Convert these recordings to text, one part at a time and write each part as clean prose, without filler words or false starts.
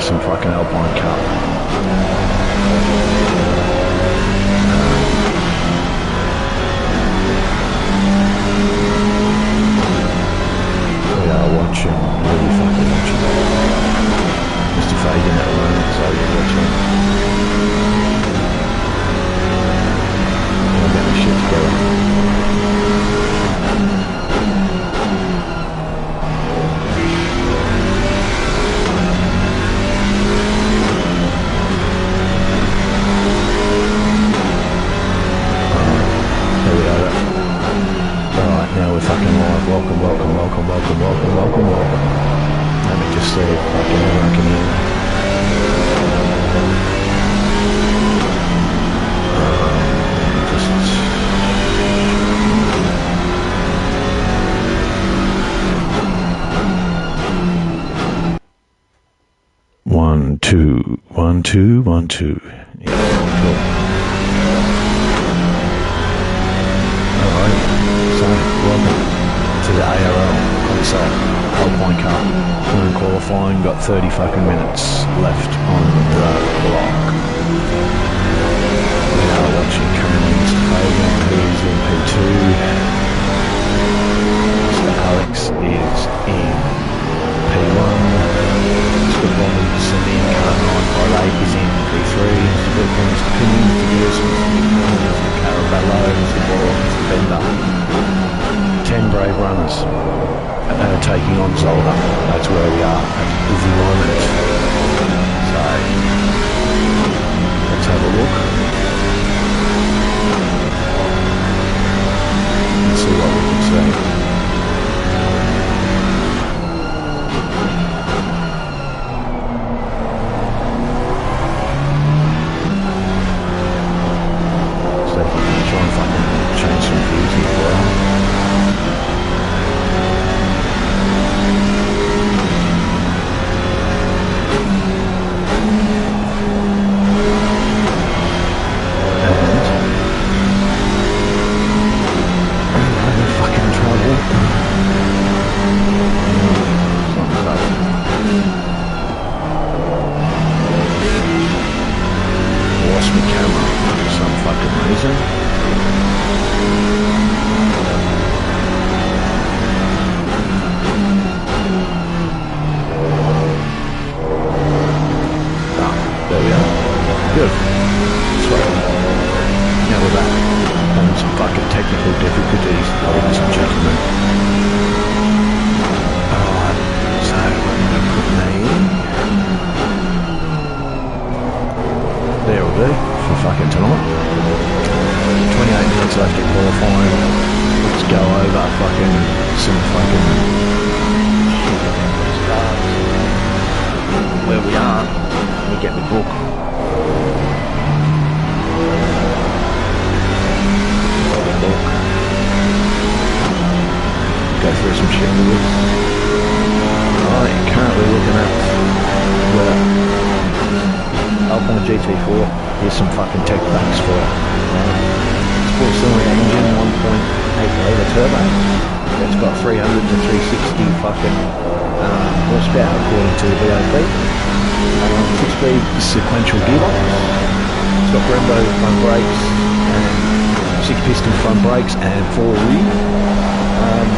some fucking Alpine Cup. We are watching, really fucking watching Mr. Fagan at the moment, so we're watching. We'll get this shit together. Now we're fucking live. Welcome, welcome, welcome, welcome, welcome, welcome, welcome. Let me just see if fucking everyone can hear me. One, two, one, two, one, two. Yeah, cool. Welcome to the ARL Alpine Cup. We're in qualifying, got 30 fucking minutes left on the clock. We are watching currently Mr. Fagan, who's in P2. Mr. Alex is in P1. Mr. Bobby, Celine Carnine, is in P3. Mr. Brooklyn, Mr. Pinning, Mr. Garrison, Mr. McMillan, Mr. Caraballo, Mr. Boyle, Mr. Bender. 10 brave runners taking on Zolder. That's where we are at the moment. So let's have a look and see what we can see. So if we can try and fucking change some views here as well. Lost my camera for some fucking reason. There we are. Good. Sweet. Now we're back. Having some fucking technical difficulties, ladies and gentlemen. Alright, so we're going to put me in. There will do for fucking tonight. 28 minutes left to qualifying. Let's go over fucking some fucking where we are. Let me get my book. Go through some shit with this. I'm currently looking at the Alpine GT4. Here's some fucking tech backs for it. 4-cylinder engine, 1.8 litre turbo. It's got 300 to 360 fucking horsepower according to the VOP. 6-speed sequential gearbox. It's got Brembo front brakes and 6-piston front brakes and 4 rear.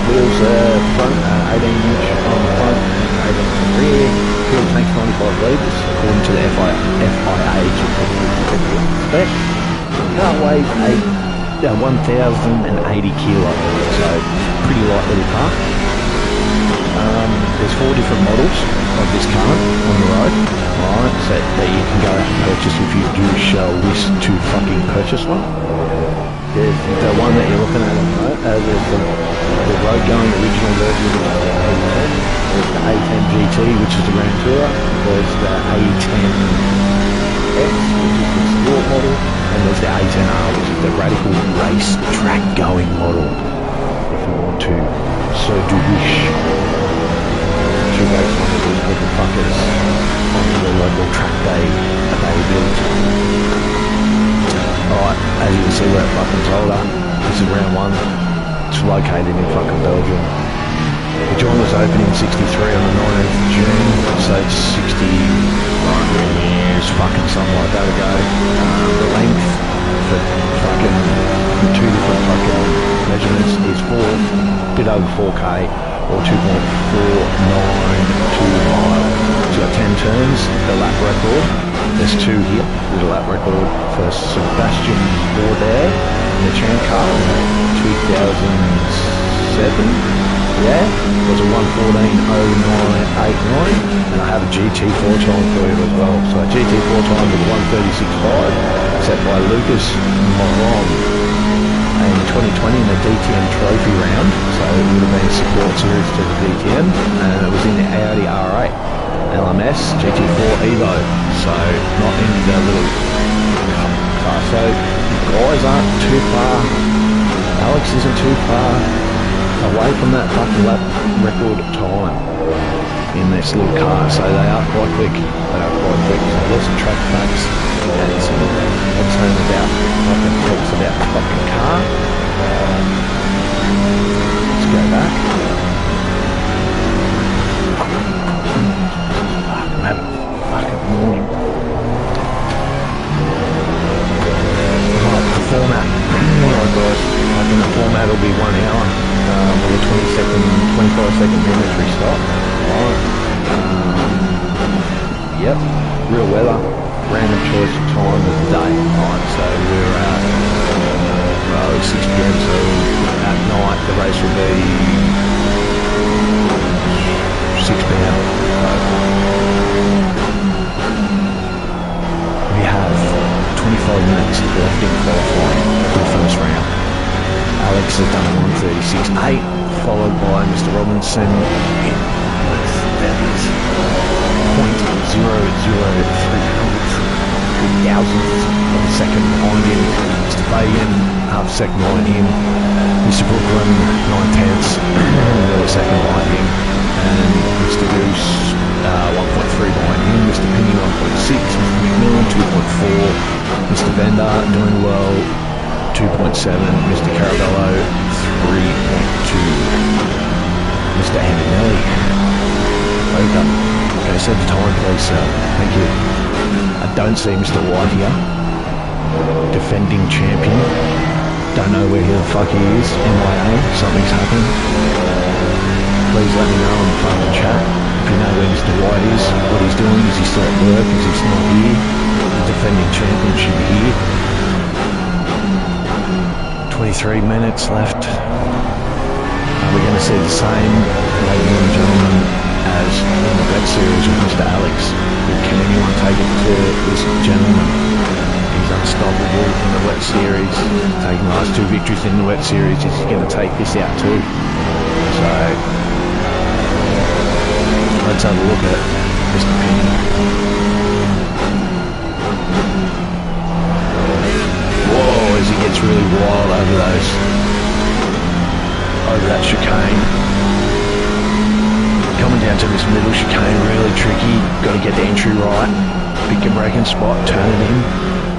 Wheels front 18-inch on the front, 18 on the rear. Fuel tank 95 litres according to the FIA spec. Car weighs 1,080 kilos, so pretty light little car. There's 4 different models of this car on the road, right, so that you can go out and purchase if you do wish to fucking purchase one. There's the one that you're looking at the moment, there's the road going original version of the A10. There's the A10 GT, which is the Grand Tourer. There's the A10X, which is the sport model, and there's the A10R, which is the radical race track going model. If you want to so do wish to race one of these little fuckers on the local track day availability. Alright, as you can see, we're at fucking Zolder. This is round 1. It's located in fucking Belgium. The joint was opening 63 on the 19th of June, so it's 60 Doug 4K or 2.492 miles. He's got 10 turns, the lap record. There's 2 here. There's a lap record for Sebastian Bourdais in the Champ Car in 2007. Yeah, it was a 1:14.09.89, and I have a GT4 time for you as well. So a GT4 time with 1:36.5, set by Lucas Moron in 2020 in the DTM Trophy round. So it would have been a support series to the DTM, and it was in the Audi R8 LMS GT4 Evo. So not in the little car. So the guys aren't too far. Alex isn't too far away from that fucking lap record time in this little car, so they are quite quick. They are quite quick. So there's some track facts and some what's known about fucking facts about the fucking car. Let's go back. I'm having a fucking morning. Right, the format. Alright guys, I think the format will be 1 hour. With a 25-second mandatory stop. Right. Yep. Real weather. Random choice of time of the day. Right. So we're at 6 p.m. So at night the race will be 6 p.m. We have 25 minutes left in qualifying for the first round. Alex has done 1:36.8, followed by Mr. Robinson in that is 0.003 thousandths of a second behind him. Mr. Fagan, half a second behind him. Mr. Brooklyn, 9/10, another second behind him. And Mr. Goose, 1.3 behind him. Mr. Penny, 1.6. Mr. McMillan, 2.4. Mr. Bender, doing well. 2.7, Mr. Carabello, 3.2, Mr. Antonelli, welcome. Okay, set the time please sir, thank you. I don't see Mr. White here, defending champion, don't know where the fuck he is, MIA, something's happened. Please let me know in the fucking chat, if you know where Mr. White is, what he's doing, is he still at work, is he not here, the defending champion should be here. 23 minutes left. We're going to see the same, ladies and gentlemen, as in the wet series with Mr. Alex. Can anyone take it to this gentleman? He's unstoppable in the wet series. Taking the last 2 victories in the wet series. Is he going to take this out too? So let's have a look at Mr. Penny. Whoa, as he gets really wild over that chicane. Coming down to this middle chicane, really tricky. Got to get the entry right. Pick your braking spot, turn it in.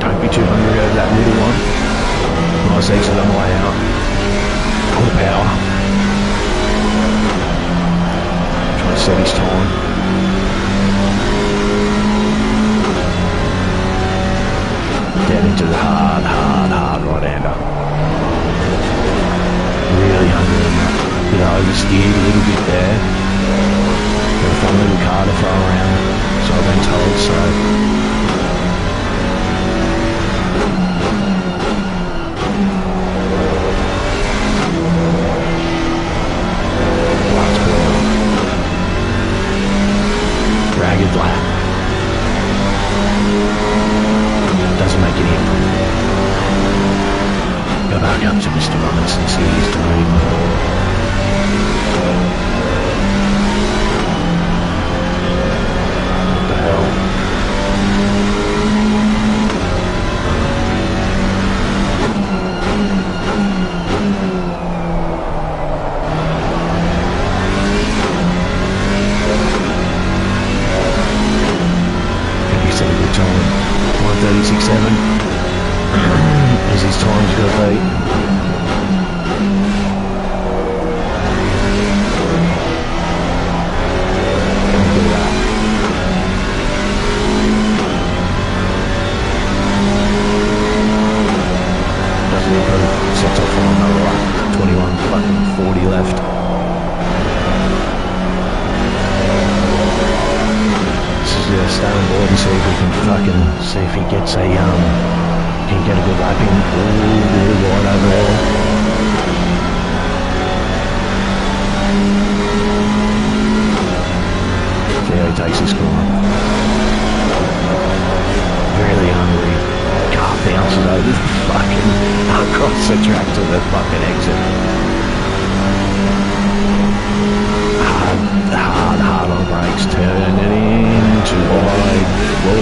Don't be too hungry over that middle one. Nice exit on the way out. All the power. Trying to set his time. Down into the hard right-hander. Really hungry on that. Bit oversteered a little bit there. Got a fun little car to throw around, so I've been told, so. Ragged lap. Doesn't make it in. Go back up to Mr. Robinson, see what he's doing. What the hell? stay on board and see if we can fucking see if he gets a can get a good lap in. Ooh, really wide over there. See how he takes his corner. Really hungry. Car bounces over the fucking across the track to the fucking exit. Hard on brakes, turn it in too wide. Whoa.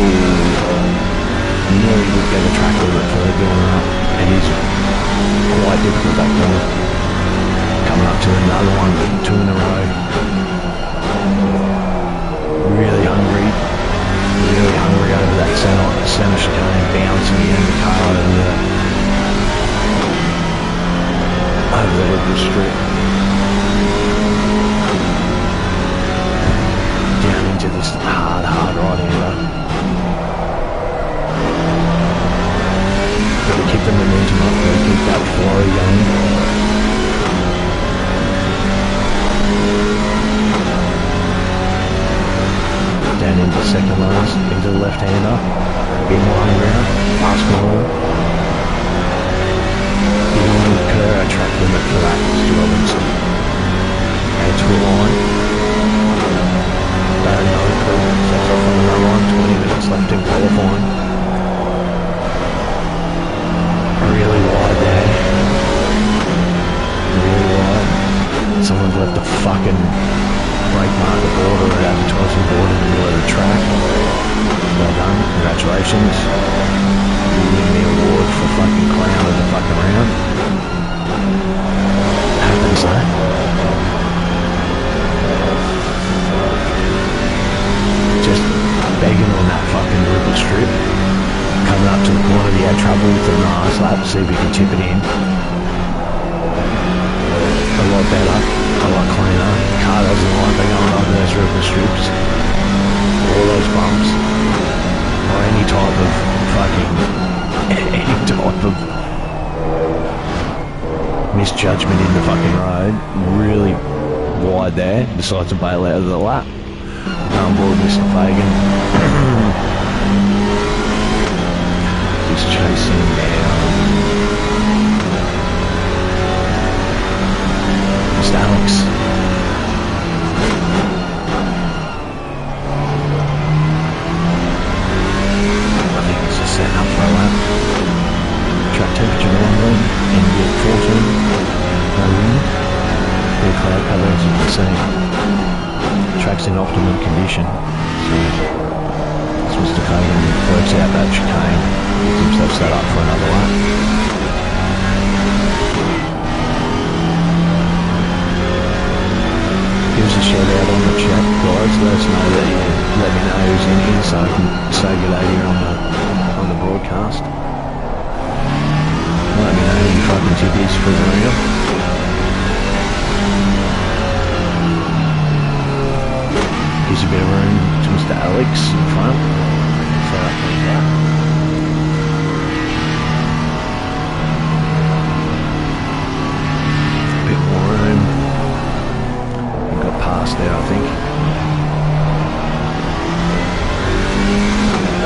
Nearly would get the track a little bit further going up. It is quite difficult that corner. Coming up to another one, 2 in a row. Really hungry over that centre chicane, bouncing in the car over the little strip. Down into this hard right-hander. Gotta keep the momentum up, gotta keep that flow going. Down into second last, into the left-hander. Big line around, fast corner. Big curve, track limit for that, Mr. Robinson. And to a line. Don't know, sets off on another one, 20 minutes left in qualifying. Really wide there. Really wide. Someone's left a fucking brake marker border or advertising board in the middle of the track. Well done, congratulations. You win the award for fucking clown of the fucking round. Happens though. Just begging on that fucking ripple strip. Coming up to the corner, he had trouble with the nice lap, see if he can chip it in. A lot better, a lot cleaner. Car doesn't like they going over those ripple strips. All those bumps. Or any type of misjudgment in the fucking road. Really wide there, decides to bail out of the lap. On board Mr. Fagan. He's chasing down Mr. Alex. I think it's just setting up for a lap. Track temperature normal, NB 14, no wind, clear cloud cover as you can see. Track's in optimum condition, so as Mr. Fagan works out that chicane, gets himself set up for another lap. Give us a shout out on the chat, guys. Let us know that you let me know who's in here so I can say good day here on the broadcast. Let me know who your fucking tip is for the real. Gives a bit of room to Mr. Alex in front. So that comes out. A bit more room. We got past there, I think.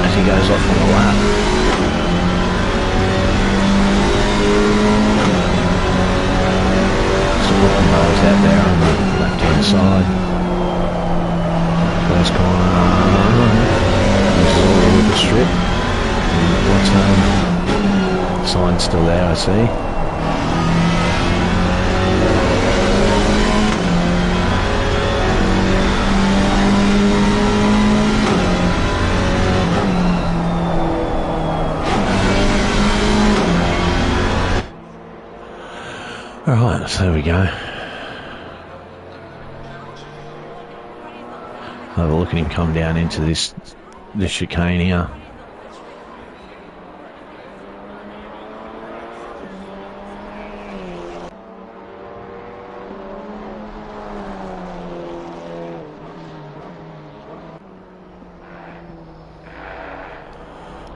As he goes off on the lap. Supporting bars out there on the left-hand side. First corner, this is all with the strip. What's sign's still there, I see. Alright, so there we go. Have a look at him come down into this chicane here.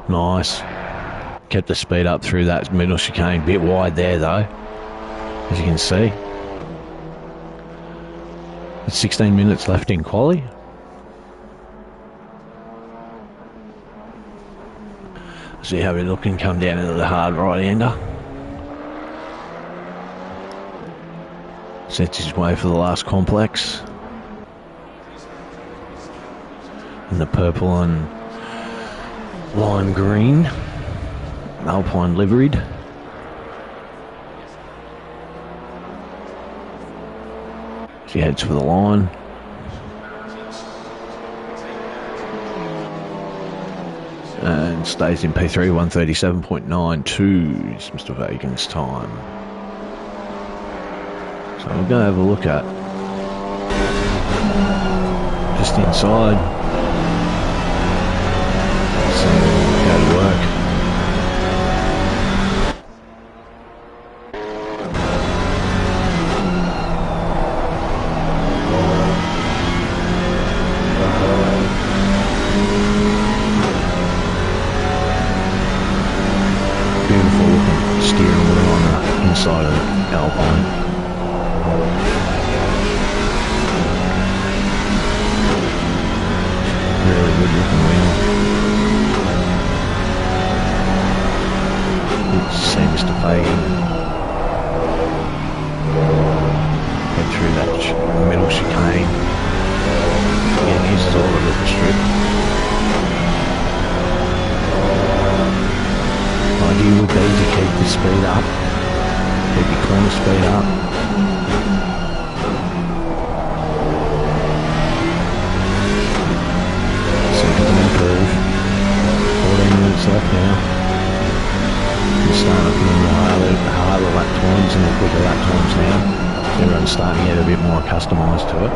Nice. Kept the speed up through that middle chicane. Bit wide there though, as you can see. It's 16 minutes left in quali. See how we're looking, come down into the hard right-hander. Sets his way for the last complex. In the purple and lime green. Alpine liveried. She heads for the line. And stays in P3, 137.92 is Mr. Vagan's time. So we'll go have a look at just inside. So go to work. Beautiful looking steering wheel on the inside of the Alpine. Really good looking wheel. See Mr. Fagan head through that middle chicane. Again, here's all the little strip. Idea would be to keep the speed up, keep your corner speed up. So you can improve. 14 minutes left now. We're starting up in the higher lap times and the quicker lap times now. Everyone's starting to get a bit more customised to it.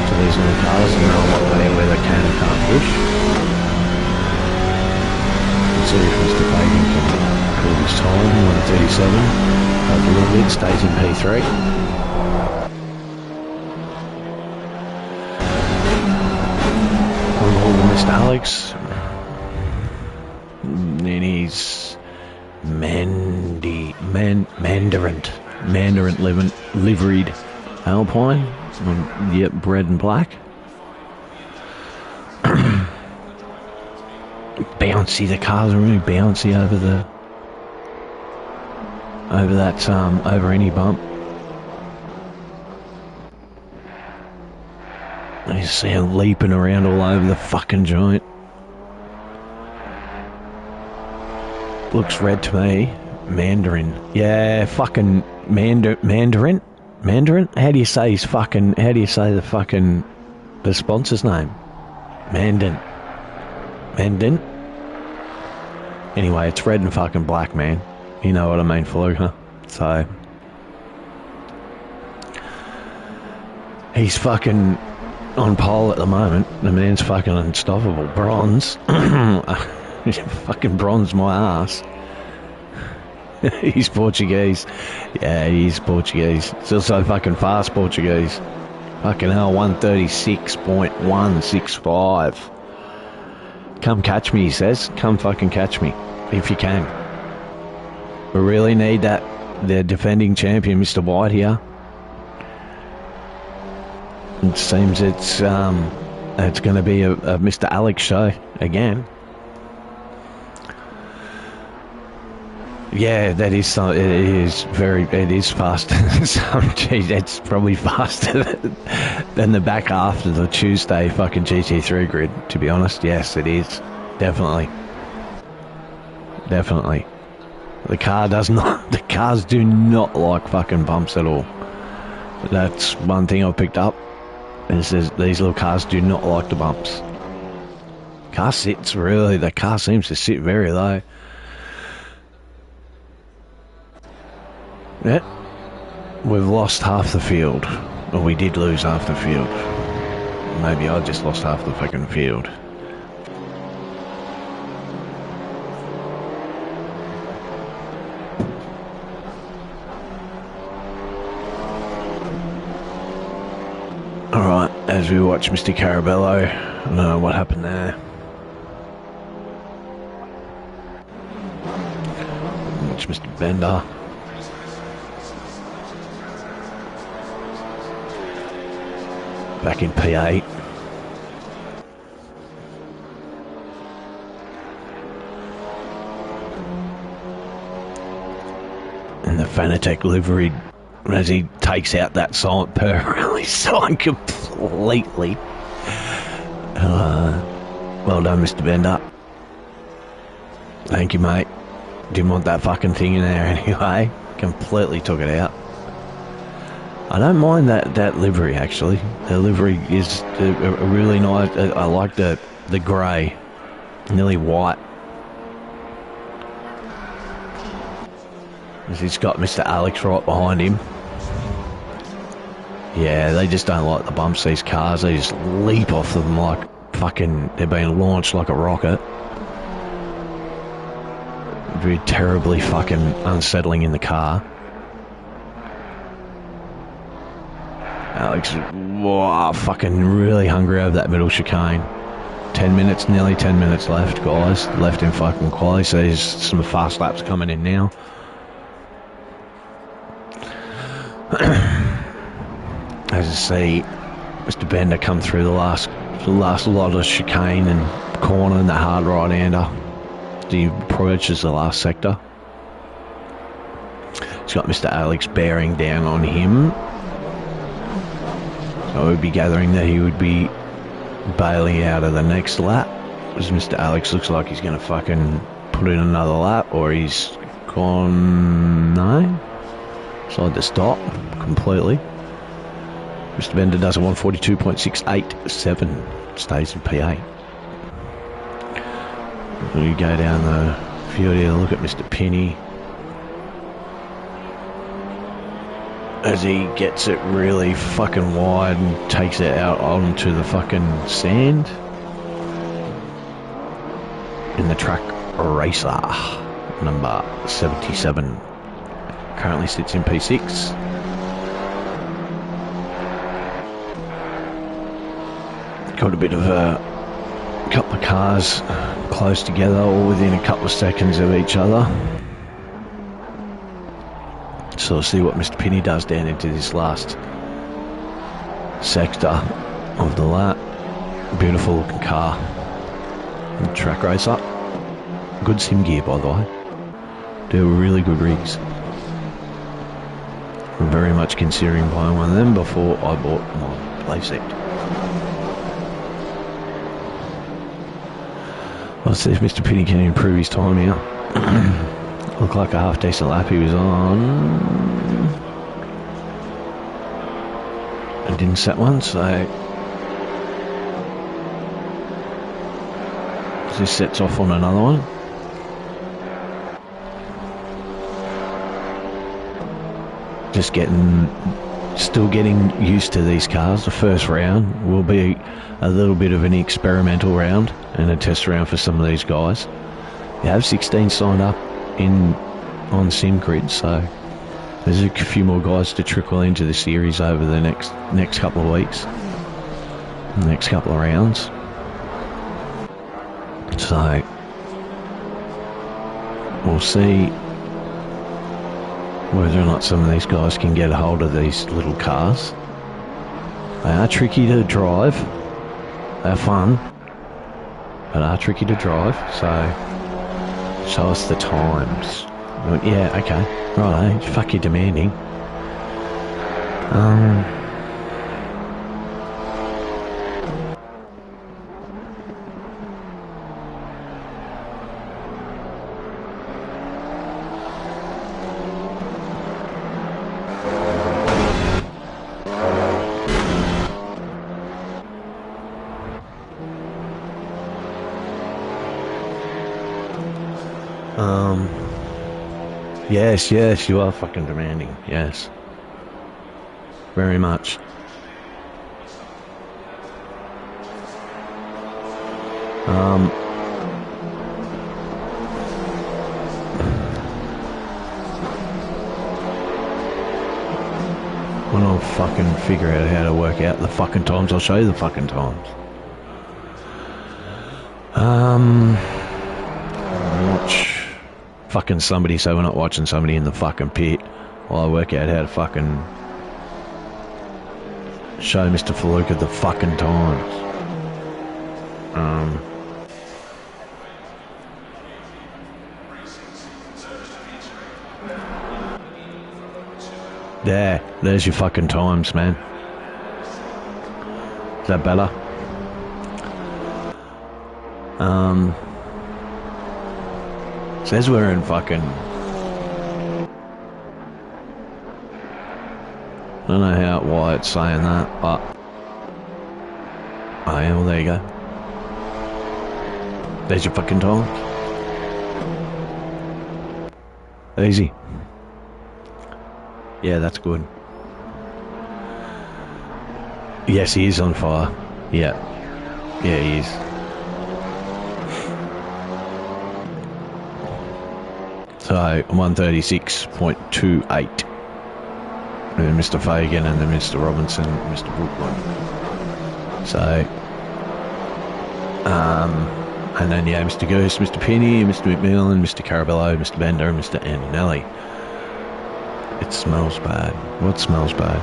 So these little cars know where they can and can't push. See if Mr. Fagan can pull his time, 1:37. Up a little bit, stays in P3. On board with Mr. Alex. In his Mandarin liveried Alpine. Yep, red and black. Bouncy, the cars are really bouncy over any bump. You see them leaping around all over the fucking joint. Looks red to me. Mandarin. Yeah, fucking Mandarin? Mandarin? How do you say the sponsor's name? Mandan. Anyway, it's red and fucking black, man. You know what I mean, Fluker. So he's fucking on pole at the moment. The man's fucking unstoppable. Bronze. Fucking bronze my ass. He's Portuguese. Yeah, he's Portuguese. He's also fucking fast Portuguese. Fucking hell, 136.165. Come catch me, he says. Come fucking catch me, if you can. We really need that. The defending champion, Mr. White, here. It seems it's going to be a Mr. Alex show again. Yeah, that is so. It is fast. Geez, it's probably faster than the back half of the Tuesday fucking GT3 grid. To be honest, yes, it is. Definitely. The cars do not like fucking bumps at all. That's one thing I've picked up. Is these little cars do not like the bumps. The car seems to sit very low. Yeah, we've lost half the field. Or we did lose half the field. Maybe I just lost half the fucking field. Alright, as we watch Mr. Carabello, I don't know what happened there. Watch Mr. Bender. Back in P8. Fanatec livery as he takes out that silent purr sign completely. Well done, Mr. Bender. Thank you, mate. Didn't want that fucking thing in there anyway. Completely took it out. I don't mind that livery, actually. The livery is a really nice. I like the grey, nearly white. He's got Mr. Alex right behind him. Yeah, they just don't like the bumps, these cars. They just leap off them like fucking they're being launched like a rocket. Very terribly fucking unsettling in the car. Alex, wow, fucking really hungry over that middle chicane. 10 minutes, nearly 10 minutes left, guys. Left in fucking quali, so there's some fast laps coming in now. As I see, Mr. Bender come through the last lot of chicane and corner and the hard right-hander. He approaches the last sector. He's got Mr. Alex bearing down on him. So I would be gathering that he would be bailing out of the next lap. As Mr. Alex looks like he's going to fucking put in another lap, or he's gone... No? Decided to stop completely. Mr. Bender does a 142.687. Stays in P8. We go down the field here to look at Mr. Penny. As he gets it really fucking wide and takes it out onto the fucking sand. In the track racer, number 77. Currently sits in P6. Got a bit of a couple of cars close together, all within a couple of seconds of each other. So we'll see what Mr. Penny does down into this last sector of the lap. Beautiful looking car. Track racer. Good sim gear, by the way. Do really good rigs. I'm very much considering buying one of them before I bought my playset. Let's see if Mr. Penny can improve his time here. Looked like a half decent lap he was on. I didn't set one, so this sets off on another one. Still getting used to these cars. The first round will be a little bit of an experimental round and a test round for some of these guys. You have 16 signed up on SimGrid, so there's a few more guys to trickle into the series over the next couple of weeks, next couple of rounds. So we'll see whether or not some of these guys can get a hold of these little cars. They are tricky to drive. They're fun, but are tricky to drive. So show us the times. Yeah, okay. Right, fuck you demanding. Yes, you are fucking demanding. Yes. Very much. When I'll fucking figure out how to work out the fucking times, I'll show you the fucking times. Watch fucking somebody, so we're not watching somebody in the fucking pit while I work out how to fucking show Mr. Faluka the fucking times. There's your fucking times, man. Is that better? Says we're in fucking... I don't know why it's saying that, but... Oh yeah, well there you go. There's your fucking time. Easy. Yeah, that's good. Yes, he is on fire. Yeah. Yeah, he is. So, 136.28. With Mr. Fagan and then Mr. Robinson, Mr. Brookman. So, and then, yeah, Mr. Goose, Mr. Penny, Mr. McMillan, Mr. Carabello, Mr. Bender, and Mr. Antonelli. It smells bad. What smells bad?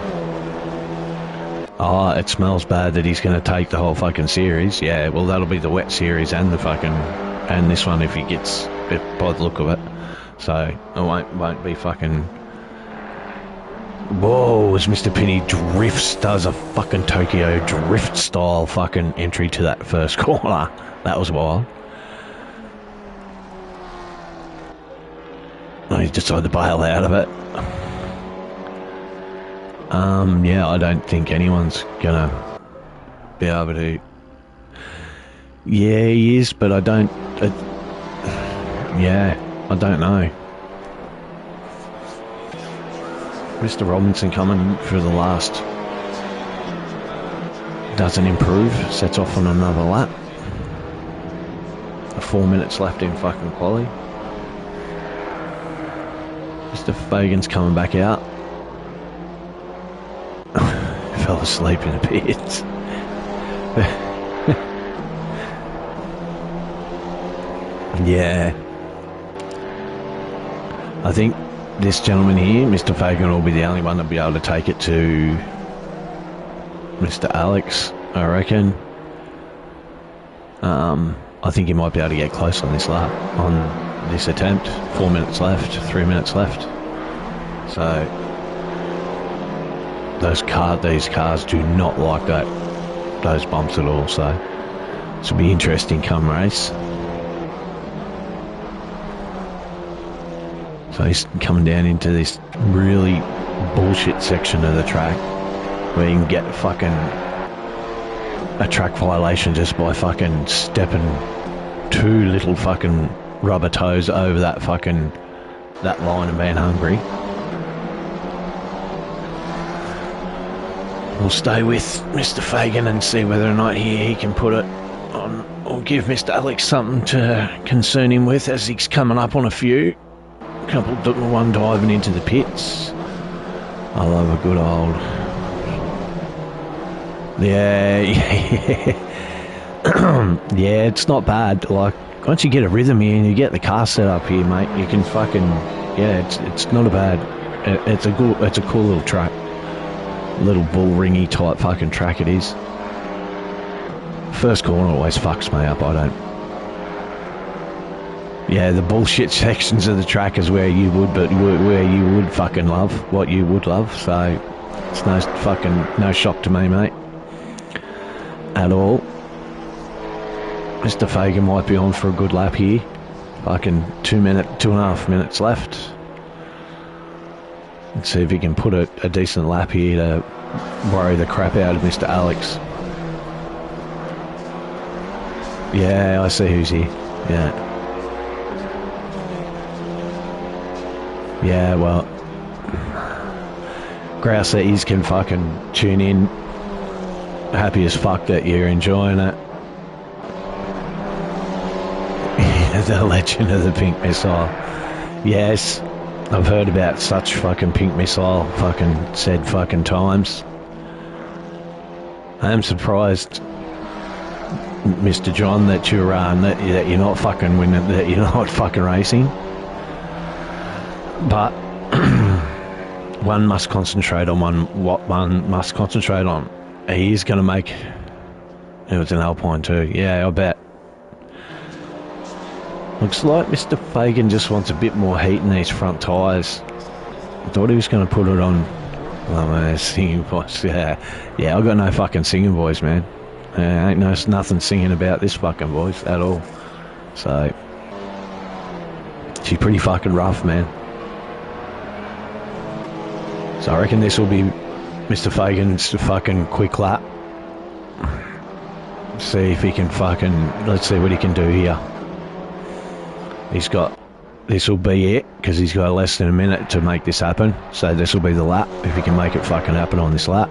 Oh, it smells bad that he's going to take the whole fucking series. Yeah, well, that'll be the wet series and the fucking... And this one if he gets... by the look of it. So, it won't be fucking... Whoa, as Mr. Penny drifts, does a fucking Tokyo drift style fucking entry to that first corner. That was wild. Oh, he decided to bail out of it. Yeah, I don't think anyone's gonna be able to... Yeah, he is, but I don't... yeah, I don't know. Mr. Robinson coming for the last... Doesn't improve, sets off on another lap. 4 minutes left in fucking quali. Mr. Fagan's coming back out. Fell asleep in the pits. Yeah. I think this gentleman here, Mr. Fagan, will be the only one that'll be able to take it to Mr. Alex, I reckon. I think he might be able to get close on this lap, on this attempt. 4 minutes left, 3 minutes left. So these cars do not like those bumps at all. So this will be interesting come race. So he's coming down into this really bullshit section of the track where you can get fucking a track violation just by fucking stepping 2 little fucking rubber toes over that line and being hungry. We'll stay with Mr. Fagan and see whether or not he can put it on, or give Mr. Alex something to concern him with as he's coming up on a few. One diving into the pits. I love a good old... Yeah. Yeah, it's not bad. Like, once you get a rhythm here and you get the car set up here, mate, you can fucking... Yeah, it's not a bad... It's a cool little track. Little bull ringy type fucking track it is. First corner always fucks me up, I don't... Yeah, the bullshit sections of the track is where you would fucking love, what you would love, so it's no shock to me, mate. At all. Mr. Fagan might be on for a good lap here. Fucking 2.5 minutes left. Let's see if he can put a decent lap here to worry the crap out of Mr. Alex. Yeah, I see who's here. Yeah. Yeah, well, Grousettes can fucking tune in. Happy as fuck that you're enjoying it. The legend of the pink missile. Yes, I've heard about such fucking pink missile fucking said fucking times. I am surprised, Mr. John, that you're that you're not fucking winning, that you're not fucking racing. But one must concentrate on what one must concentrate on. He is going to make... It was an Alpine too. Yeah, I bet. Looks like Mr. Fagan just wants a bit more heat in these front tyres. I thought he was going to put it on Oh, man, singing voice. Yeah, I got no fucking singing voice, man. Ain't nothing singing about this fucking voice at all. So, she's pretty fucking rough, man. So I reckon this will be Mr. Fagan's fucking quick lap. See if he can fucking... Let's see what he can do here. He's got... This will be it, because he's got less than a minute to make this happen. So this will be the lap, if he can make it fucking happen on this lap.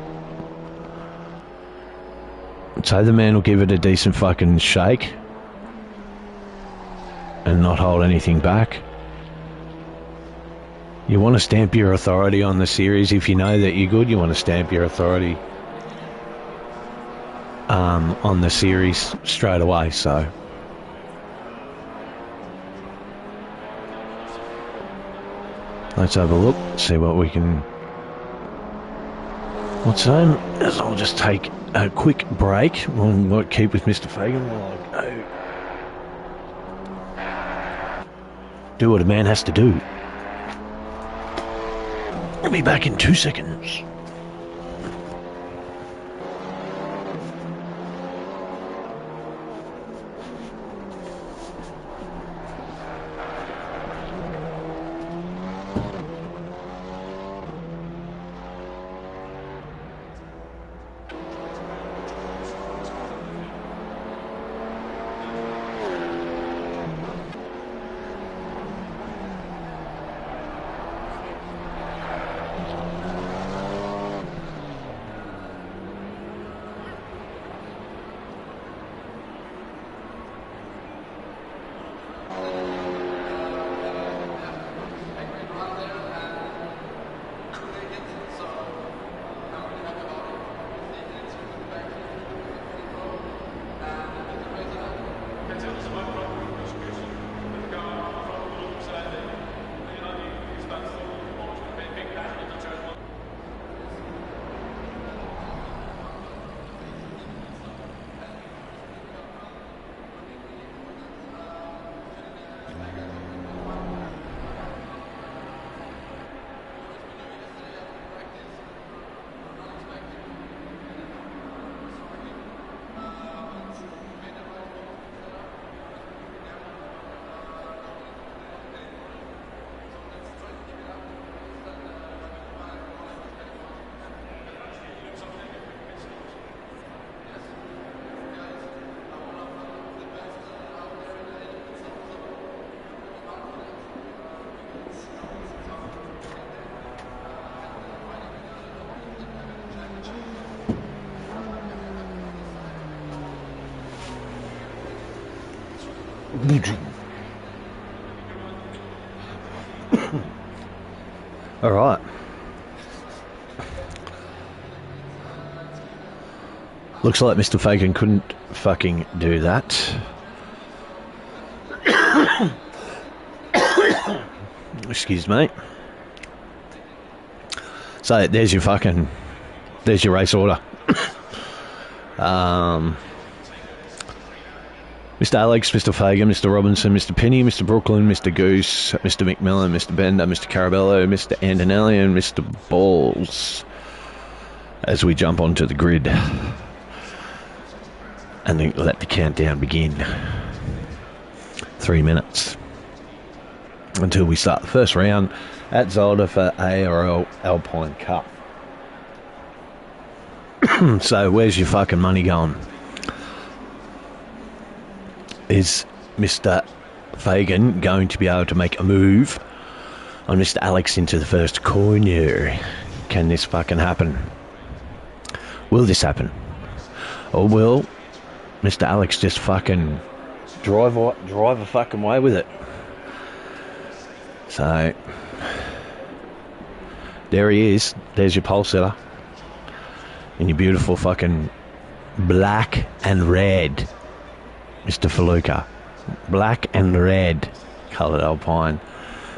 So the man will give it a decent fucking shake. And not hold anything back. You want to stamp your authority on the series. If you know that you're good, you want to stamp your authority on the series straight away. So let's have a look, see what we can... What's home? I'll just take a quick break. We'll keep with Mr. Fagan while I go. Do what a man has to do. I'll be back in 2 seconds. All right. Looks like Mr. Fagan couldn't fucking do that. Excuse me. So there's your race order. Mr. Alex, Mr. Fagan, Mr. Robinson, Mr. Penny, Mr. Brooklyn, Mr. Goose, Mr. McMillan, Mr. Bender, Mr. Carabello, Mr. Antonelli, and Mr. Balls as we jump onto the grid and then let the countdown begin. 3 minutes until we start the first round at Zolder for ARL Alpine Cup. So where's your fucking money going? Is Mr. Fagan going to be able to make a move on Mr. Alex into the first corner? Can this fucking happen? Will this happen? Or will Mr. Alex just fucking drive a fucking way with it? So there he is. There's your pole setter in your beautiful fucking black and red, Mr. Feluca. Black and red coloured Alpine.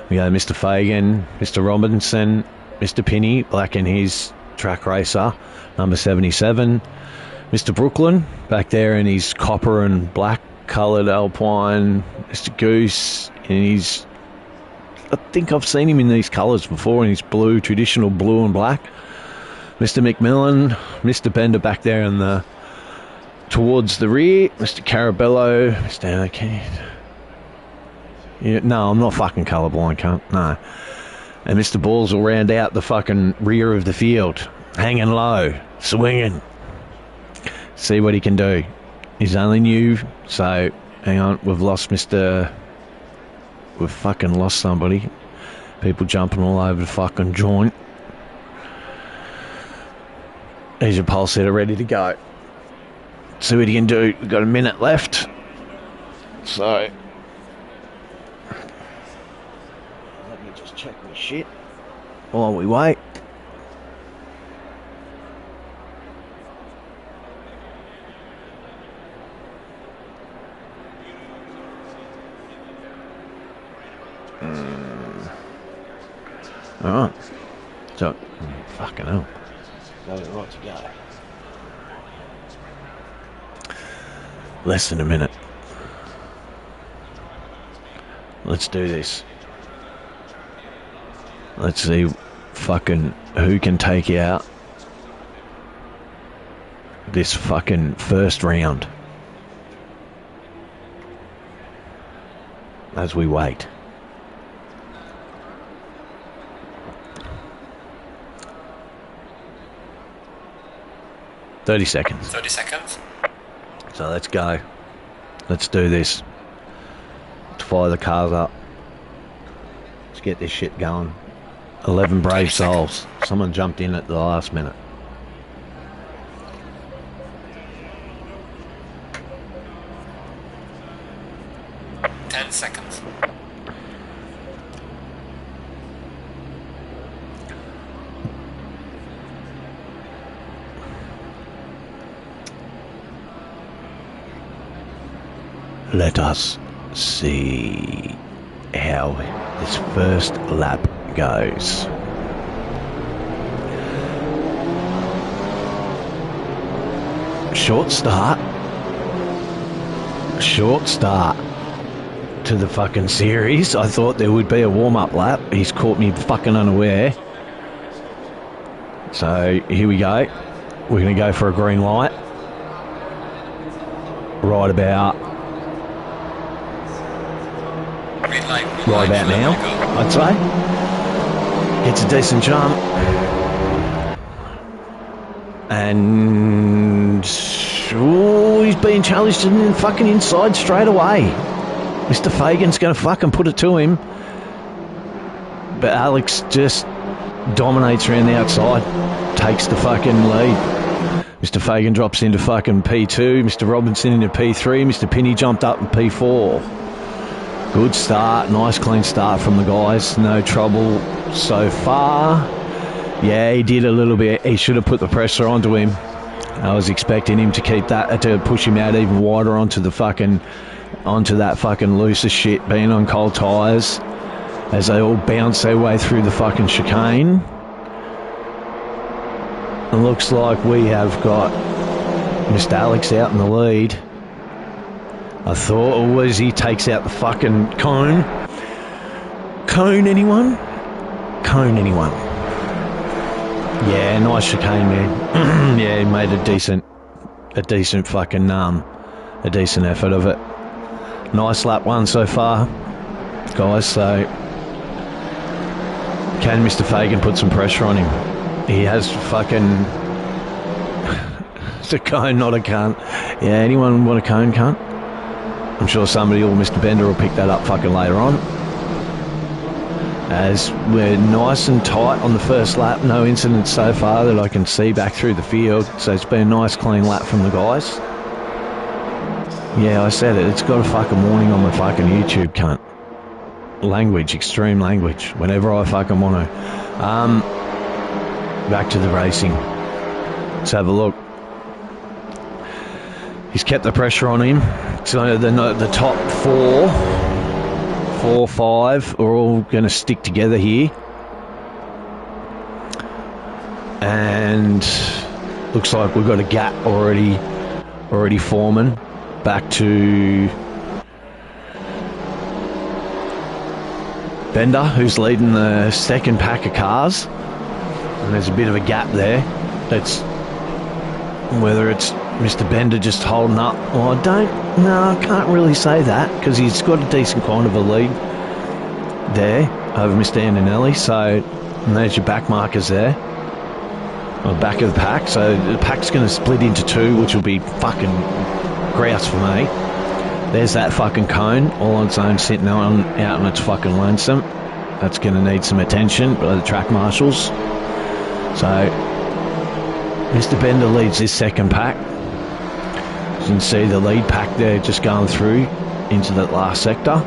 We go Mr. Fagan, Mr. Robinson, Mr. Penny, black in his track racer, number 77. Mr. Brooklyn, back there in his copper and black coloured Alpine. Mr. Goose in his... I think I've seen him in these colours before, in his blue, traditional blue and black. Mr. McMillan, Mr. Bender back there in the towards the rear, Mr. Carabello, Mr. Okay. Yeah, no, I'm not fucking colourblind, cunt. No. And Mr. Balls will round out the fucking rear of the field, hanging low, swinging. See what he can do. He's only new, so hang on, we've fucking lost somebody. People jumping all over the fucking joint. Here's your pole setter ready to go. See what he can do. We've got a minute left. So let me just check my shit while we wait. Alright. So, fucking hell. Got it right to go. Less than a minute. Let's do this. Let's see fucking who can take out this fucking first round. As we wait. $30 seconds. 30 seconds. So let's go. Let's do this. Let's fire the cars up. Let's get this shit going. 11 brave souls. Someone jumped in at the last minute. Seconds. Let us see how this first lap goes. Short start. Short start to the fucking series. I thought there would be a warm-up lap. He's caught me fucking unaware. So here we go. We're going to go for a green light. Right about now, I'd say. Gets a decent jump. And he's being challenged in the fucking inside straight away. Mr. Fagan's going to fucking put it to him. But Alex just dominates around the outside. Takes the fucking lead. Mr. Fagan drops into fucking P2. Mr. Robinson into P3. Mr. Pinney jumped up in P4. Good start. Nice clean start from the guys. No trouble so far. Yeah, he did a little bit. He should have put the pressure onto him. I was expecting him to keep that, to push him out even wider onto that fucking looser shit, being on cold tyres as they all bounce their way through the fucking chicane. It looks like we have got Mr. Alex out in the lead. I thought, as he takes out the fucking cone. Cone anyone? Cone anyone? Yeah, nice chicane, man. Yeah, he made a decent fucking a decent effort of it. Nice lap one so far, guys. So can Mr. Fagan put some pressure on him? He has fucking it's a cone, not a cunt. Yeah, anyone want a cone, cunt? I'm sure somebody or Mr. Bender will pick that up fucking later on. As we're nice and tight on the first lap, no incidents so far that I can see back through the field. So it's been a nice clean lap from the guys. Yeah, I said it. It's got a fucking warning on my fucking YouTube, cunt. Language, extreme language. Whenever I fucking want to. Back to the racing. Let's have a look. He's kept the pressure on him. So the top 4, 5 are all going to stick together here. And looks like we've got a gap already forming. Back to Bender, who's leading the second pack of cars. And there's a bit of a gap there. it's whether it's Mr. Bender just holding up. Well, I can't really say that, because he's got a decent kind of a lead there over Mr. Antonelli. So, and there's your back markers there, or back of the pack. So the pack's going to split into two, which will be fucking grouse for me. There's that fucking cone all on its own, sitting out on its fucking lonesome. That's going to need some attention by the track marshals. So Mr. Bender leads this second pack. You can see the lead pack there just going through into that last sector.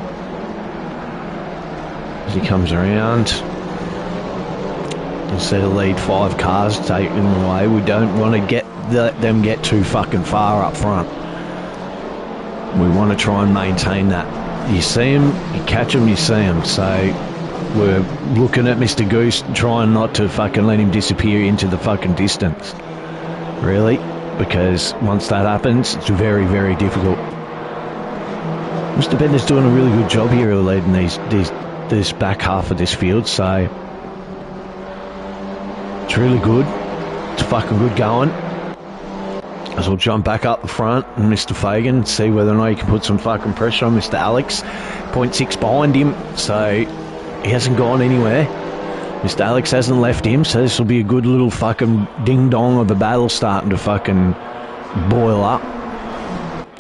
As he comes around, you see the lead 5 cars taken away. We don't want to let them get too fucking far up front. We want to try and maintain that. You see them, you catch them, you see them. So we're looking at Mr. Goose, trying not to fucking let him disappear into the fucking distance. Really, because once that happens, it's very, very difficult. Mr. Bender's doing a really good job here of leading this back half of this field, so it's really good. It's fucking good going. As we'll jump back up the front and Mr. Fagan and see whether or not he can put some fucking pressure on Mr. Alex. 0.6 behind him, so he hasn't gone anywhere. Mr. Alex hasn't left him, so this will be a good little fucking ding-dong of a battle starting to fucking boil up.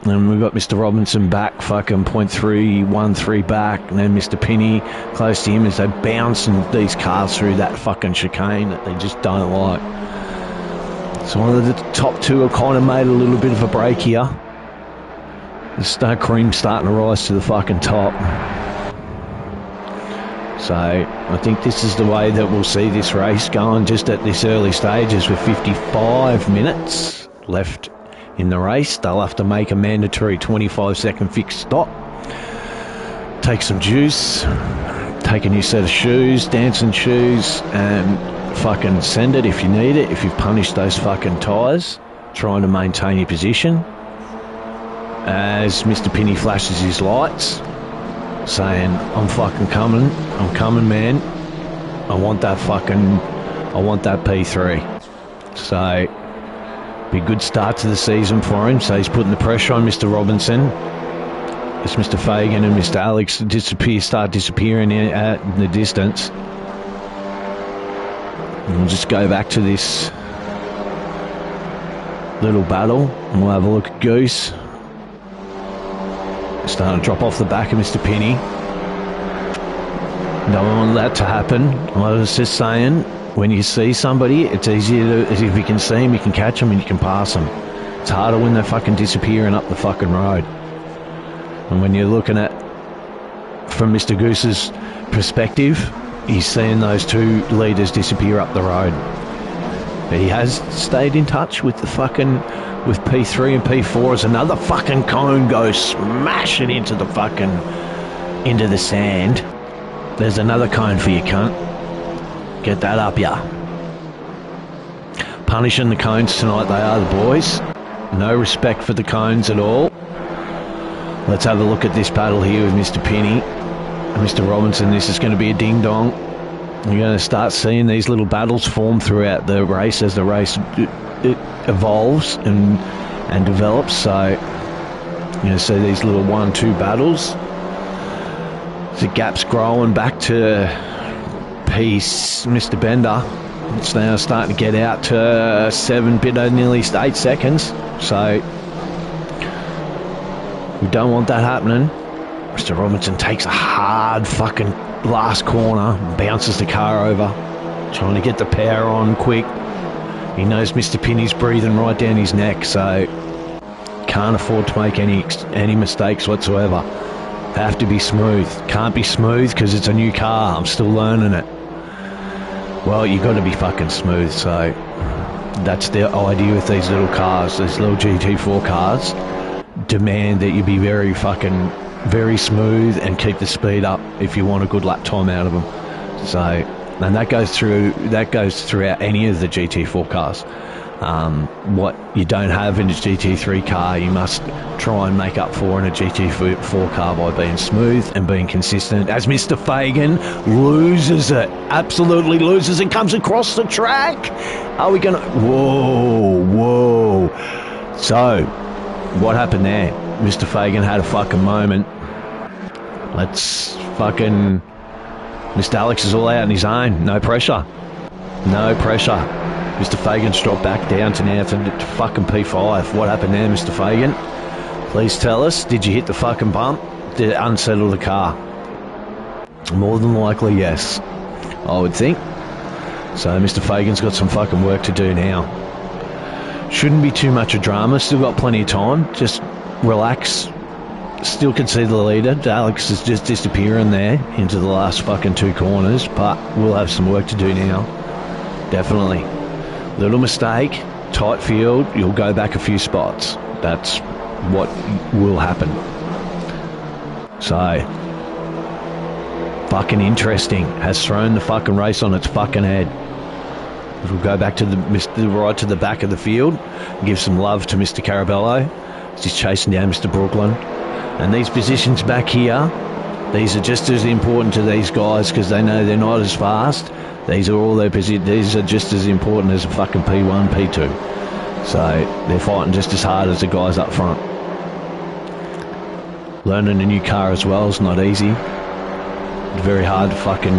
And we've got Mr. Robinson back, fucking 0.313 back, and then Mr. Pinney close to him as they bouncing these cars through that fucking chicane that they just don't like. So one of the top two have kind of made a little bit of a break here. The cream starting to rise to the fucking top. So I think this is the way that we'll see this race going just at this early stages, with 55 minutes left in the race. They'll have to make a mandatory 25-second fixed stop, take some juice, take a new set of shoes, dancing shoes, and fucking send it if you need it, if you've punished those fucking tyres, trying to maintain your position. As Mr. Pinney flashes his lights, saying, I'm fucking coming, I'm coming, man. I want that P3. So, be a good start to the season for him. So he's putting the pressure on Mr. Robinson. As Mr. Fagan and Mr. Alex start disappearing in the distance. And we'll just go back to this little battle, and we'll have a look at Goose. Starting to drop off the back of Mr. Pinney. Don't want that to happen. I was just saying, when you see somebody, it's easier to, if you can see them, you can catch them and you can pass them. It's harder when they're fucking disappearing up the fucking road. And when you're looking at, from Mr. Goose's perspective, he's seeing those two leaders disappear up the road. But he has stayed in touch with the fucking, with P3 and P4 as another fucking cone goes smashing into the fucking, into the sand. There's another cone for you, cunt. Get that up, ya. Punishing the cones tonight, they are, the boys. No respect for the cones at all. Let's have a look at this battle here with Mr. Pinney and Mr. Robinson. This is going to be a ding-dong. You're going to start seeing these little battles form throughout the race as the race it evolves and develops. So you're going to see these little 1-2 battles. The gap's growing back to Mr. Bender. It's now starting to get out to 7, nearly 8 seconds. So we don't want that happening. Mr. Robinson takes a hard fucking last corner, bounces the car over, trying to get the power on quick. He knows Mr. Pinney's breathing right down his neck, so can't afford to make any mistakes whatsoever. Have to be smooth. Can't be smooth because it's a new car. I'm still learning it. Well, you got to be fucking smooth, so that's the idea with these little cars, these little GT4 cars. Demand that you be very smooth and keep the speed up if you want a good lap time out of them. So, and that goes throughout any of the GT4 cars. What you don't have in a GT3 car, you must try and make up for in a GT4 car by being smooth and being consistent. As Mr. Fagan loses it, absolutely loses it, comes across the track. Are we gonna? Whoa. So, what happened there? Mr. Fagan had a fucking moment. Let's fucking. Mr. Alex is all out on his own. No pressure. Mr. Fagan's dropped back down to now to fucking P5. What happened there, Mr. Fagan? Please tell us. Did you hit the fucking bump? Did it unsettle the car? More than likely, yes. I would think. So Mr. Fagan's got some fucking work to do now. Shouldn't be too much of drama. Still got plenty of time. Just relax. Still can see the leader. Alex is just disappearing there into the last fucking 2 corners. But we'll have some work to do now. Definitely. Little mistake, tight field, you'll go back a few spots. That's what will happen. So, fucking interesting. Has thrown the fucking race on its fucking head. We'll go back to right to the back of the field. Give some love to Mr. Carabello. He's chasing down Mr. Brooklyn. And these positions back here, these are just as important to these guys because they know they're not as fast. These are all their positions. These are just as important as a fucking P1, P2. So they're fighting just as hard as the guys up front. Learning a new car as well is not easy. It's very hard to fucking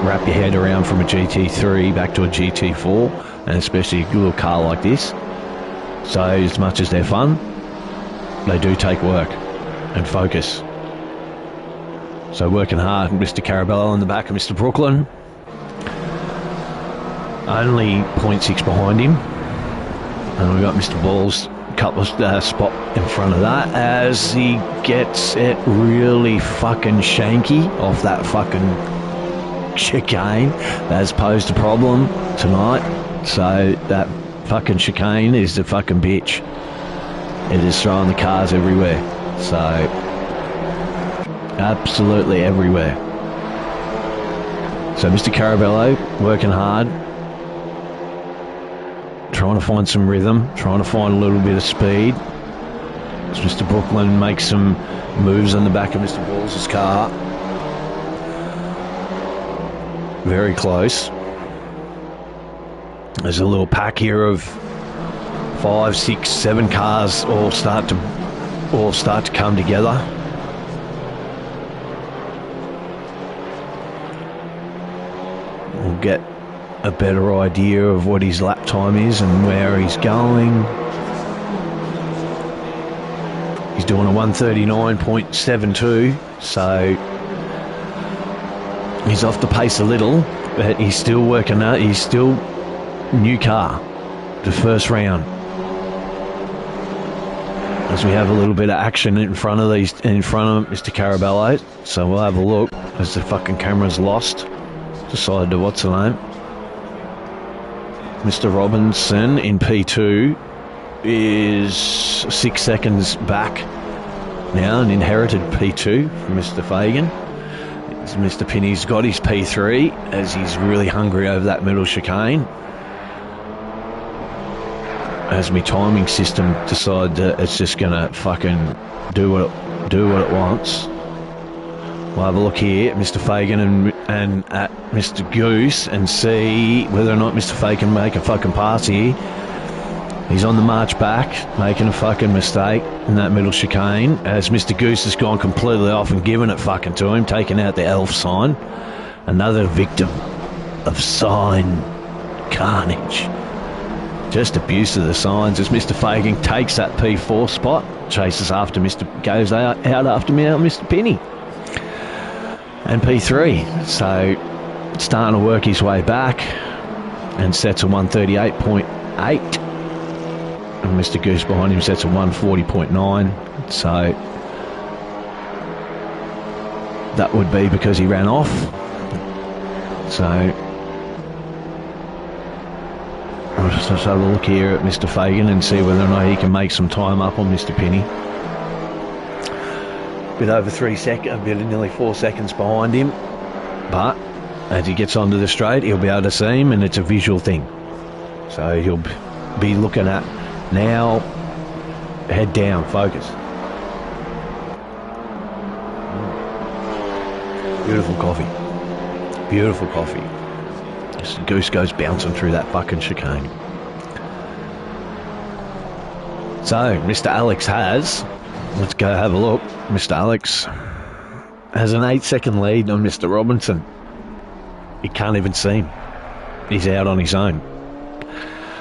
wrap your head around from a GT3 back to a GT4, and especially a little car like this. So as much as they're fun, they do take work and focus. So working hard, Mr. Carabello on the back of Mr. Brooklyn. Only 0.6 behind him. And we've got Mr. Balls a couple of spot in front of that as he gets it really fucking shanky off that fucking chicane. That's posed a problem tonight. So that fucking chicane is the fucking bitch. It is throwing the cars everywhere. So absolutely everywhere. So Mr. Carabello working hard, trying to find some rhythm, trying to find a little bit of speed. As Mr. Brooklyn makes some moves on the back of Mr. Balls' car. Very close. There's a little pack here of 5, 6, 7 cars all start to come together. We'll get a better idea of what his lap time is and where he's going. He's doing a 139.72, so he's off the pace a little, but he's still working out. He's still new car, the first round. As we have a little bit of action in front of Mr. Carabello, so we'll have a look as the fucking camera's lost. Decided to what's the name? Mr. Robinson in P2 is 6 seconds back now, an inherited P2 from Mr. Fagan. Mr. Pinney's got his P3 as he's really hungry over that middle chicane. As my timing system decided that it's just gonna fucking do what it wants. We'll have a look here at Mr. Fagan and at Mr. Goose and see whether or not Mr. Fagan make a fucking pass here. He's on the march back, making a fucking mistake in that middle chicane as Mr. Goose has gone completely off and given it fucking to him, taking out the elf sign. Another victim of sign carnage. Just abuse of the signs as Mr. Fagan takes that P4 spot, chases after goes out after Mr. Penny. And P3, so starting to work his way back and sets a 138.8, and Mr. Goose behind him sets a 140.9, so that would be because he ran off. So I'll just have a look here at Mr. Fagan and see whether or not he can make some time up on Mr. Penny. Bit over 3 seconds, a bit nearly 4 seconds behind him, but as he gets onto the straight, he'll be able to see him, and it's a visual thing. So be looking at. Now, head down, focus. Beautiful coffee. Beautiful coffee. Just the goose goes bouncing through that fucking chicane. So, Mr. Alex has, let's go have a look. Mr. Alex has an 8-second lead on Mr. Robinson. He can't even see him. He's out on his own.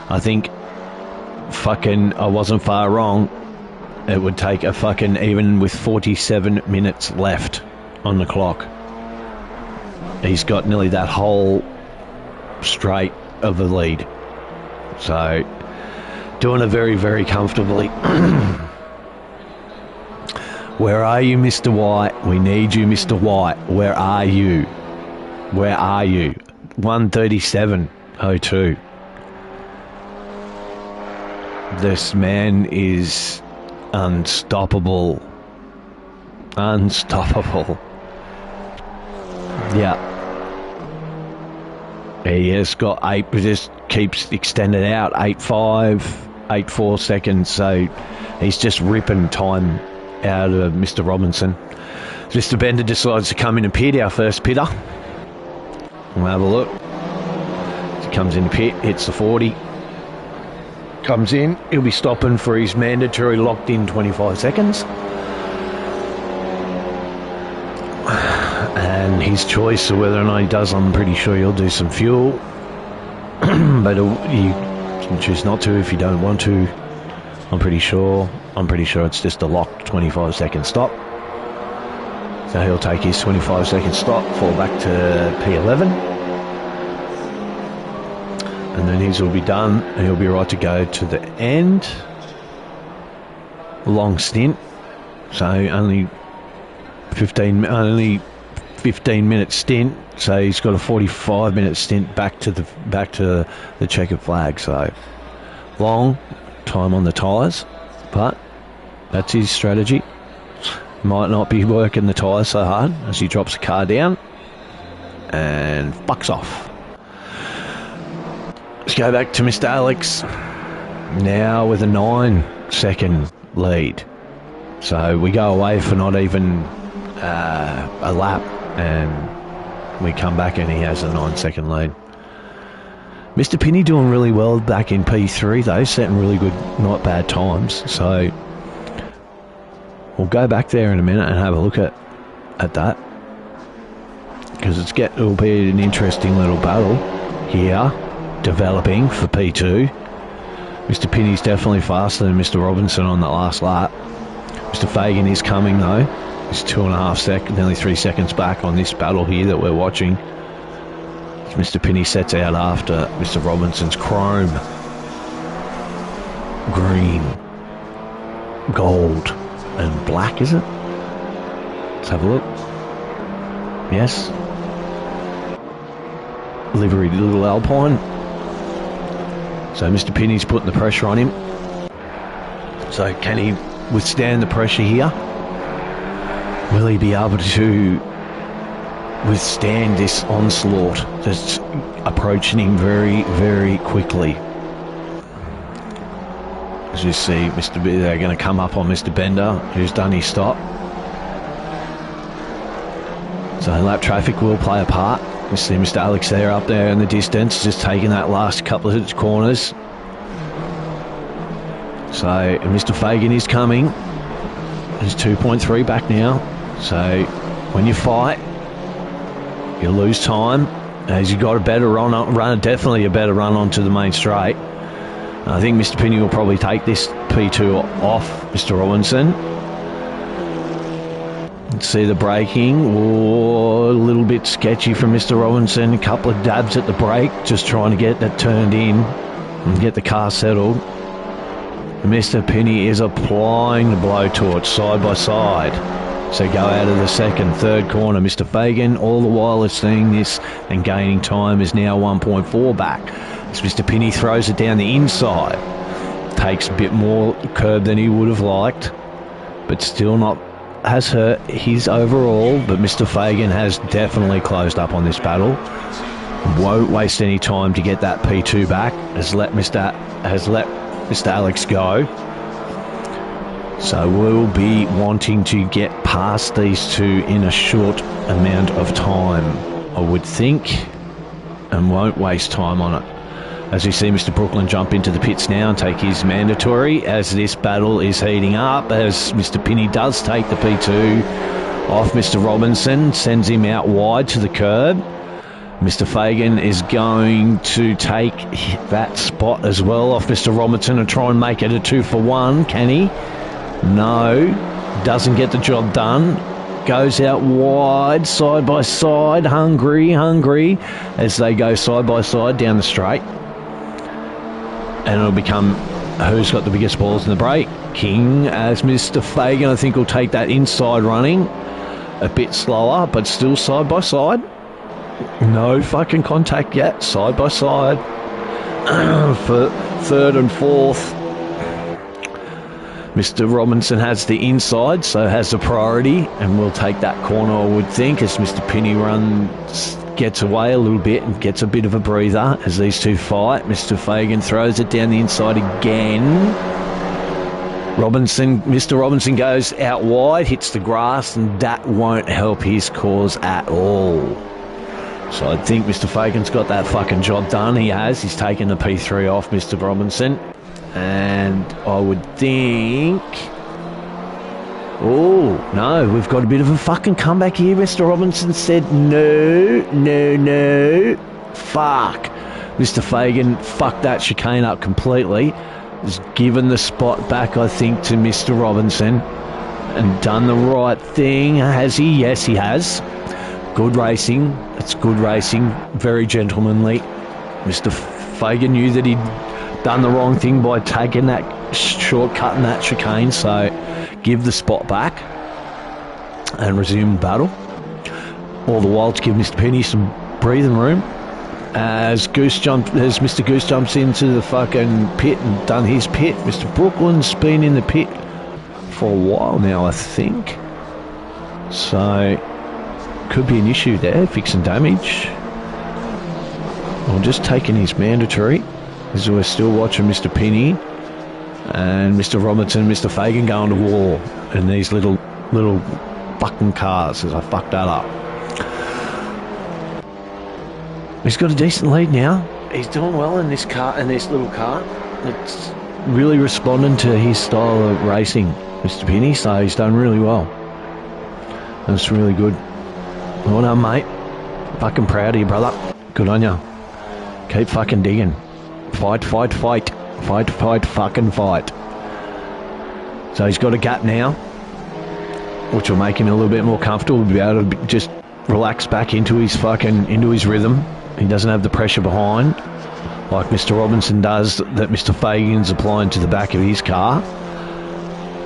I think fucking I wasn't far wrong. It would take a fucking, even with 47 minutes left on the clock, he's got nearly that whole straight of the lead. So, doing it very, very comfortably. Where are you, Mr. White? We need you, Mr. White. Where are you? Where are you? 1:37:02. This man is unstoppable. Unstoppable. Yeah. He has got 8, but just keeps extending out. 8.5, 8.4 seconds. So he's just ripping time out of Mr. Robinson. Mr. Bender decides to come in and pit, our first pitter. We'll have a look. He comes in the pit, hits the 40. Comes in, he'll be stopping for his mandatory locked in 25 seconds. And his choice of whether or not he does, I'm pretty sure he'll do some fuel. But you can choose not to if you don't want to. I'm pretty sure it's just a locked 25 second stop. So he'll take his 25 second stop, fall back to P11. And then his will be done and he'll be right to go to the end. Long stint. So only 15 minute stint. So he's got a 45-minute stint back to the checkered flag. So long time on the tyres, but that's his strategy. Might not be working the tyres so hard as he drops the car down and fucks off. Let's go back to Mr. Alex now with a 9-second lead. So we go away for not even a lap, and we come back and he has a 9-second lead. Mr. Pinney doing really well back in P3 though, setting really good, not bad times. So we'll go back there in a minute and have a look at that, because it'll be an interesting little battle here developing for P2. Mr. Pinney's definitely faster than Mr. Robinson on that last lap. Mr. Fagan is coming though. He's 2.5 seconds, nearly 3 seconds back on this battle here that we're watching. Mr. Pinney sets out after Mr. Robinson's chrome, green, gold and black, is it? Let's have a look. Yes. Livery little Alpine. So Mr. Pinney's putting the pressure on him. So can he withstand the pressure here? Will he be able to withstand this onslaught that's approaching him very, very quickly? As you see, they're going to come up on Mr. Bender, who's done his stop. So lap traffic will play a part. You see Mr. Alex there up there in the distance, just taking that last couple of corners. So Mr. Fagan is coming. He's 2.3 back now. So when you fight, you lose time. As you got a better run, definitely a better run onto the main straight. I think Mr. Pinney will probably take this P2 off Mr. Robinson. Let's see the braking. Oh, a little bit sketchy from Mr. Robinson. A couple of dabs at the brake, just trying to get that turned in and get the car settled. Mr. Pinney is applying the blowtorch side by side. So go out of the second, third corner. Mr. Fagan, all the while, is seeing this and gaining time, is now 1.4 back. As Mr. Pinney throws it down the inside. Takes a bit more curb than he would have liked, but still not has hurt his overall. But Mr. Fagan has definitely closed up on this battle. Won't waste any time to get that P2 back. Has let Mr. Alex go. So we'll be wanting to get past these two in a short amount of time, I would think, and won't waste time on it. As we see Mr. Brooklyn jump into the pits now and take his mandatory as this battle is heating up, as Mr. Pinney does take the P2 off Mr. Robinson, sends him out wide to the curb. Mr. Fagan is going to take that spot as well off Mr. Robinson and try and make it a 2-for-1. Can he? No. Doesn't get the job done. Goes out wide, side by side, hungry, as they go side by side down the straight. And it'll become who's got the biggest balls in the break. King, as Mr. Fagan, I think, will take that inside running. A bit slower, but still side by side. No fucking contact yet, side by side. For third and fourth. Mr. Robinson has the inside, so has the priority, and will take that corner, I would think, as Mr. Pinney gets away a little bit and gets a bit of a breather as these two fight. Mr. Fagan throws it down the inside again. Mr. Robinson goes out wide, hits the grass, and that won't help his cause at all. So I think Mr. Fagan's got that fucking job done. He has. He's taken the P3 off Mr. Robinson. And I would think... Oh, no, we've got a bit of a fucking comeback here. Mr. Robinson said no. Fuck. Mr. Fagan fucked that chicane up completely. Has given the spot back, I think, to Mr. Robinson. And done the right thing. Has he? Yes, he has. Good racing. It's good racing. Very gentlemanly. Mr. Fagan knew that he'd done the wrong thing by taking that shortcut in that chicane, so give the spot back and resume battle. All the while to give Mr. Pinney some breathing room as Mr. Goose jumps into the fucking pit and done his pit. Mr. Brooklyn's been in the pit for a while now, I think, so could be an issue there, fixing damage, or just taking his mandatory. As we're still watching Mr. Pinney and Mr. Robinson and Mr. Fagan going to war in these little fucking cars, as I fucked that up. He's got a decent lead now. He's doing well in this little car. It's really responding to his style of racing, Mr. Pinney, so he's done really well. That's really good. Well done, mate. Fucking proud of you, brother. Good on you. Keep fucking digging. Fight. So he's got a gap now, which will make him a little bit more comfortable. He'll be able to just relax back into his rhythm. He doesn't have the pressure behind like Mr. Robinson does, that Mr. Fagan's applying to the back of his car.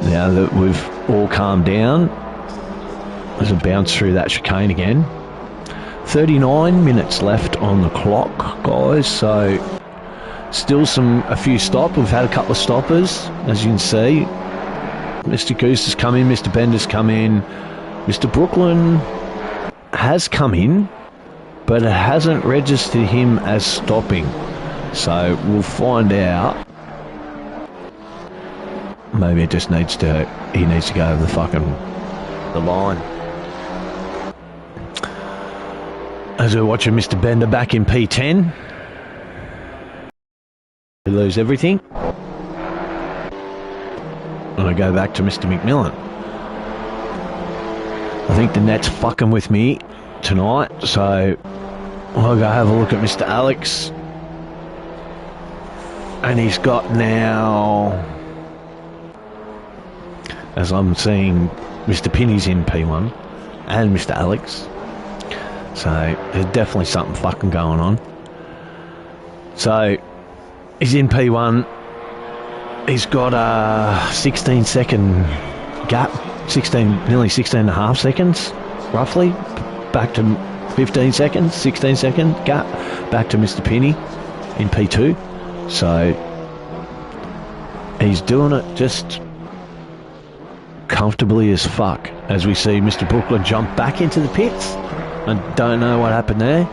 Now that we've all calmed down, there's a bounce through that chicane again. 39 minutes left on the clock, guys, so still a few stops. We've had a couple of stoppers, as you can see. Mr. Goose has come in, Mr. Bender's come in, Mr. Brooklyn has come in, but it hasn't registered him as stopping. So we'll find out. Maybe it just he needs to go over the line. As we're watching Mr. Bender back in P10. We lose everything. And I go back to Mr. McMillan. I think the net's fucking with me tonight, so I'll go have a look at Mr. Alex. And he's got now, as I'm seeing, Mr. Pinney's in P1 and Mr. Alex. So there's definitely something fucking going on. So he's in P1. He's got a 16-second gap, nearly 16 and a half seconds, roughly, back to 15 seconds, 16-second gap, back to Mr. Pinney in P2. So he's doing it just comfortably as fuck, as we see Mr. Brooklyn jump back into the pits. I don't know what happened there.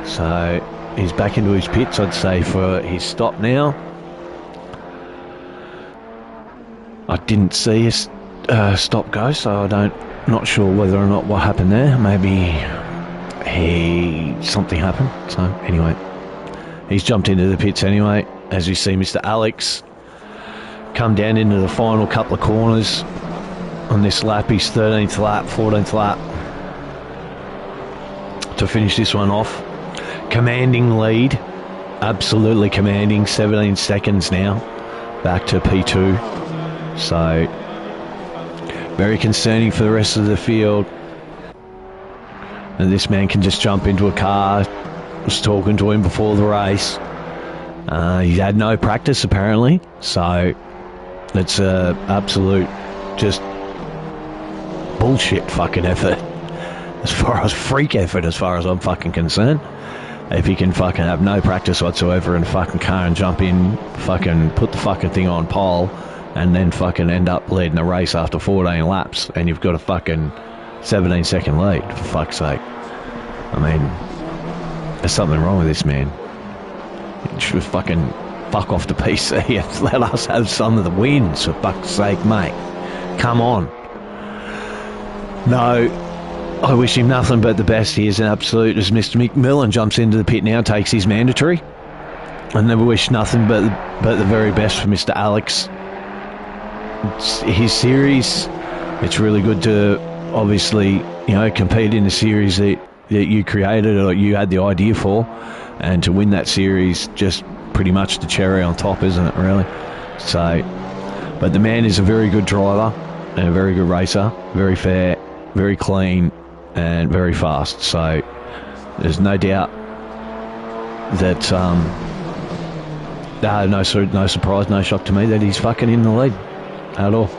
So he's back into his pits, I'd say, for his stop now. I didn't see his stop go, so not sure whether or not what happened there. Maybe something happened. So anyway, he's jumped into the pits anyway. As you see, Mr. Alex come down into the final couple of corners on this lap. He's 13th lap, 14th lap to finish this one off. Commanding lead, absolutely commanding. 17 seconds now, back to P2. So very concerning for the rest of the field. And this man can just jump into a car. I was talking to him before the race. He had no practice apparently, so it's a absolute just bullshit fucking effort. As far as freak effort, as far as I'm fucking concerned. If you can fucking have no practice whatsoever in a fucking car and jump in, fucking put the fucking thing on pole, and then fucking end up leading a race after 14 laps, and you've got a fucking 17-second lead, for fuck's sake. I mean, there's something wrong with this man. He should fucking fuck off the PC and let us have some of the wins, for fuck's sake, mate. Come on. No, I wish him nothing but the best. He is an absolute, as Mr. McMillan jumps into the pit now, takes his mandatory. I never wish nothing but the very best for Mr. Alex. His series, it's really good to obviously, you know, compete in the series that you created or you had the idea for, and to win that series, just pretty much the cherry on top, isn't it, really? So, but the man is a very good driver and a very good racer, very fair, very clean, and very fast. So there's no doubt that no surprise, no shock to me that he's fucking in the lead at all.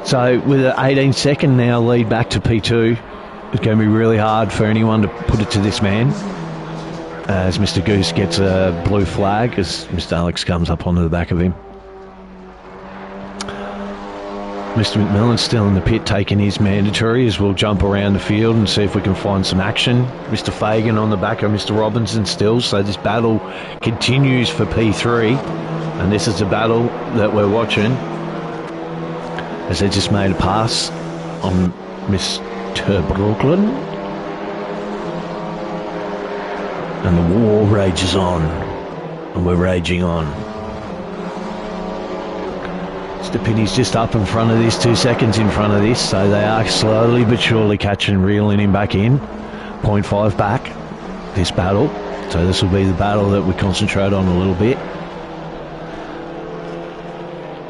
So with an 18-second now lead back to P2, it's going to be really hard for anyone to put it to this man, as Mr. Goose gets a blue flag as Mr. Alex comes up onto the back of him. Mr. McMillan's still in the pit taking his mandatory, as we'll jump around the field and see if we can find some action. Mr. Fagan on the back of Mr. Robinson still, so this battle continues for P3, and this is a battle that we're watching as they just made a pass on Mr. Brooklyn, and the war rages on, and we're raging on. Mr. Pinney's just up in front of this, 2 seconds in front of this, so they are slowly but surely catching, reeling him back in. 0.5 back, this battle. So this will be the battle that we concentrate on a little bit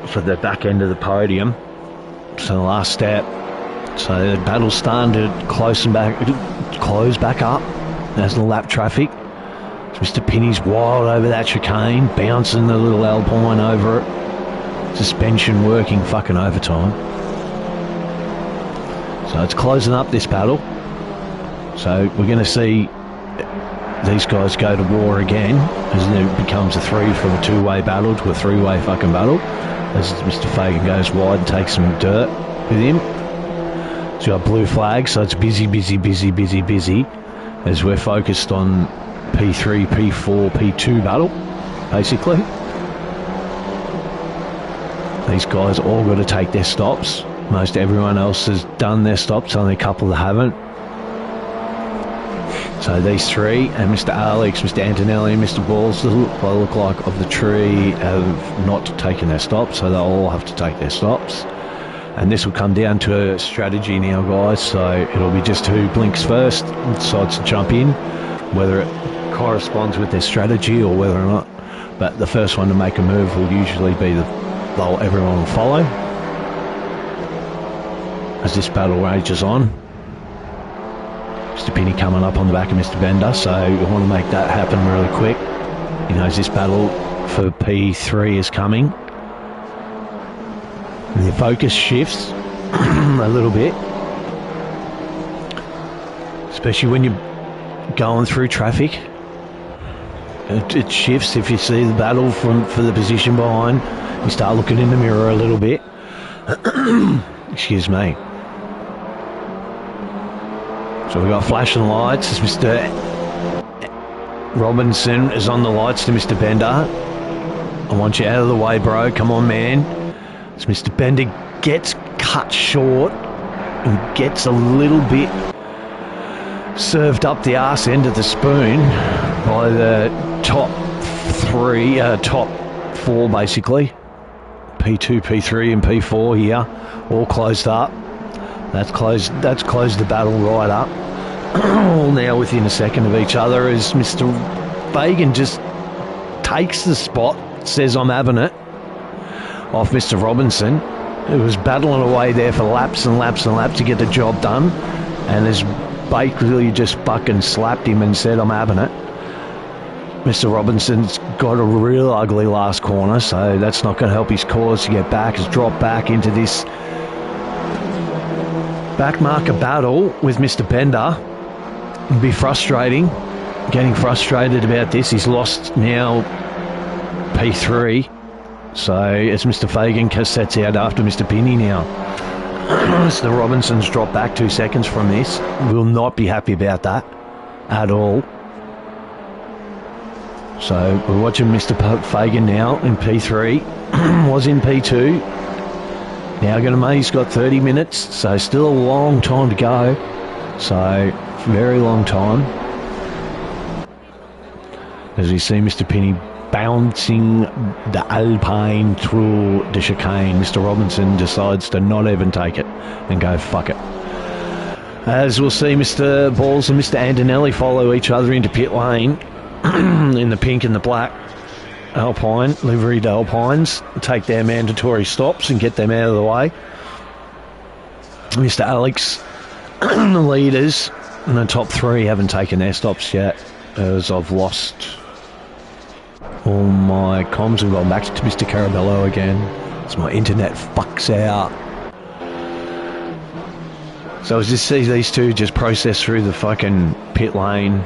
for the back end of the podium. So the last step. So the battle's starting to close back up as the lap traffic. So Mr. Pinney's wild over that chicane, bouncing the little Alpine over it. Suspension working fucking overtime. So it's closing up this battle. So we're going to see these guys go to war again, as it becomes a 3 from a 2-way battle to a 3-way fucking battle. As Mr. Fagan goes wide and takes some dirt with him. So we've got blue flags, so it's busy as we're focused on P3, P4, P2 battle, basically. These guys all got to take their stops. Most everyone else has done their stops, only a couple that haven't. So these three, and Mr. Alex, Mr. Antonelli, and Mr. Balls, by the look like of the tree, have not taken their stops, so they'll all have to take their stops. And this will come down to a strategy now, guys, so it'll be just who blinks first and decides to jump in, whether it corresponds with their strategy or whether or not. But the first one to make a move will usually be everyone will follow as this battle rages on. Mr. Pinney coming up on the back of Mr. Bender, so we want to make that happen really quick. You know, as this battle for P3 is coming, and the focus shifts a little bit, especially when you're going through traffic. It shifts if you see the battle for the position behind. You start looking in the mirror a little bit. Excuse me. So we've got flashing lights as Mr. Robinson is on the lights to Mr. Bender. I want you out of the way, bro. Come on, man. As Mr. Bender gets cut short and gets a little bit served up the arse end of the spoon by the top four basically. P2, P3 and P4 here, all closed up. That's closed the battle right up. All now within a second of each other as Mr. Fagan just takes the spot, says I'm having it, off Mr. Robinson, who was battling away there for laps and laps and laps to get the job done, and has basically just fucking slapped him and said I'm having it. Mr. Robinson's got a real ugly last corner, so that's not going to help his cause to get back. Has dropped back into this backmarker battle with Mr. Bender. It'd be frustrating, getting frustrated about this. He's lost now P3, so as Mr. Fagan sets out after Mr. Pinney now. Mr. Robinson's dropped back 2 seconds from this. Will not be happy about that at all. So we're watching Mr. Fagan now in P3, was in P2. Now he's got 30 minutes, so still a long time to go. So very long time. As we see Mr. Pinney bouncing the Alpine through the chicane, Mr. Robinson decides to not even take it and go fuck it. As we'll see Mr. Balls and Mr. Antonelli follow each other into pit lane in the pink and the black Alpine, liveried Alpines, take their mandatory stops and get them out of the way. Mr. Alex, the leaders, and the top three haven't taken their stops yet, as I've lost all my comms and gone back to Mr. Carabello again, as my internet fucks out. So as you see these two just process through the fucking pit lane,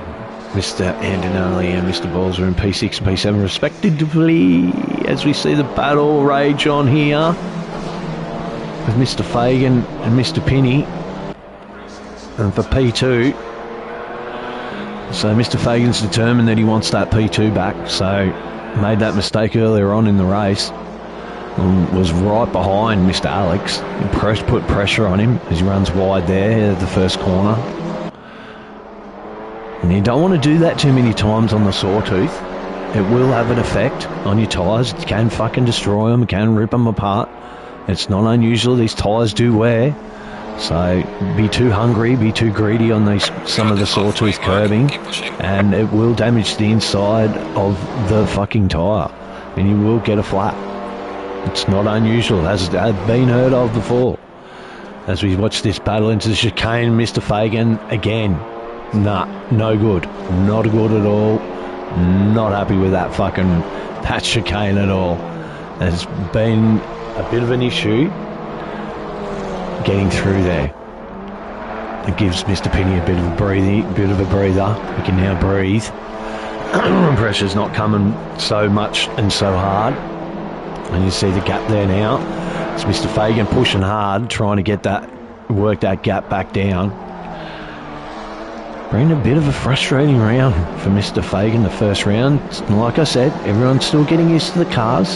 Mr. Antonelli and Mr. Balls are in P6 and P7 respectively, as we see the battle rage on here with Mr. Fagan and Mr. Pinney. And for P2, so Mr. Fagan's determined that he wants that P2 back, so made that mistake earlier on in the race and was right behind Mr. Alex. He put pressure on him as he runs wide there at the first corner. And you don't want to do that too many times on the Sawtooth. It will have an effect on your tyres. It can fucking destroy them, it can rip them apart. It's not unusual, these tyres do wear. So be too hungry, be too greedy on some of the Sawtooth curbing, and it will damage the inside of the fucking tyre, and you will get a flat. It's not unusual, as been heard of before. As we watch this battle into the chicane, Mr. Fagan again. Nah, no good. Not good at all. Not happy with that chicane at all. There's been a bit of an issue getting through there. It gives Mr. Pinney a bit of a breather. He can now breathe. Pressure's not coming so much and so hard. And you see the gap there now. It's Mr. Fagan pushing hard, trying to work that gap back down. Been a bit of a frustrating round for Mr. Fagan, the first round. And like I said, everyone's still getting used to the cars.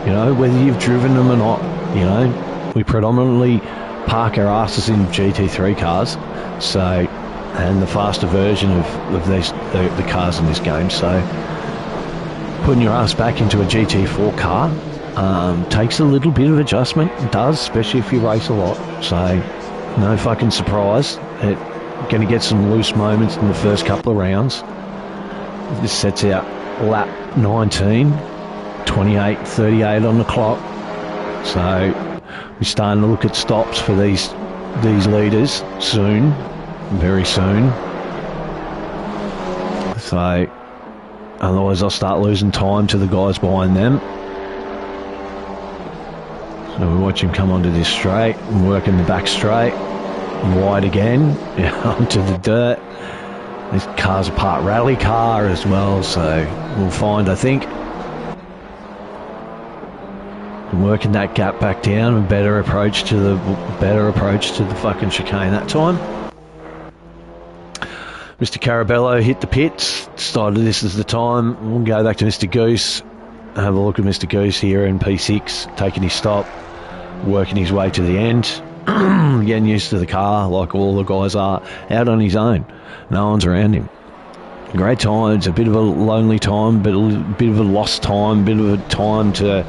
You know, whether you've driven them or not. You know, we predominantly park our asses in GT3 cars. So, and the faster version of the cars in this game. So, putting your ass back into a GT4 car takes a little bit of adjustment. It does, especially if you race a lot. So, no fucking surprise. Going to get some loose moments in the first couple of rounds. This sets out lap 19, 28:38 on the clock. So we're starting to look at stops for these leaders soon, very soon. So otherwise I'll start losing time to the guys behind them. So we watch him come onto this straight and working the back straight. Wide again, onto the dirt. This car's a part rally car as well, so we'll find, I think. And working that gap back down, a better approach to the fucking chicane that time. Mr. Carabello hit the pits, decided this is the time. We'll go back to Mr. Goose, have a look at Mr. Goose here in P6, taking his stop, working his way to the end, getting used to the car like all the guys are, out on his own. No one's around him. Great time. It's a bit of a lonely time, but a bit of a lost time, bit of a time to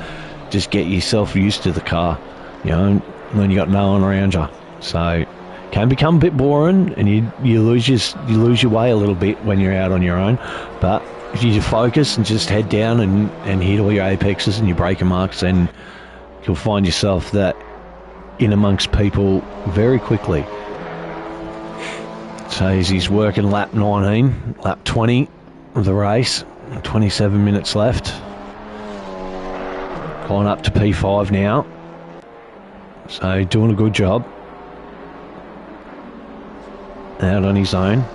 just get yourself used to the car, you know, when you got no one around you. So can become a bit boring, and you lose your way a little bit when you're out on your own. But if you focus and just head down and hit all your apexes and your braking marks, then you'll find yourself that in amongst people very quickly. So he's working lap 19, lap 20 of the race, 27 minutes left. Going up to P5 now. So doing a good job. Out on his own.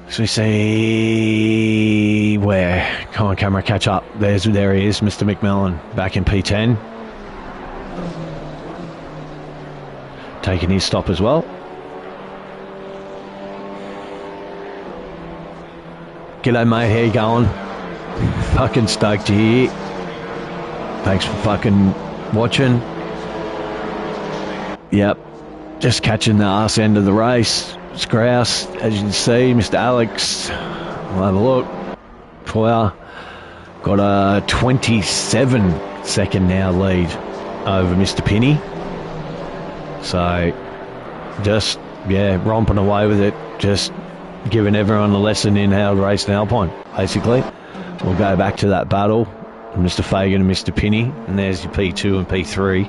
So we see where, come on camera, catch up. There he is, Mr. McMillan, back in P10. Taking his stop as well. G'day mate, how you going? Fucking stoked you're here. Thanks for fucking watching. Yep, just catching the arse end of the race. It's grouse, as you can see. Mr. Alex, we'll have a look for you. Got a 27-second now lead over Mr. Penny. So, just, yeah, romping away with it. Just giving everyone a lesson in how to race an Alpine, basically. We'll go back to that battle. Mr. Fagan and Mr. Penny, and there's your P2 and P3.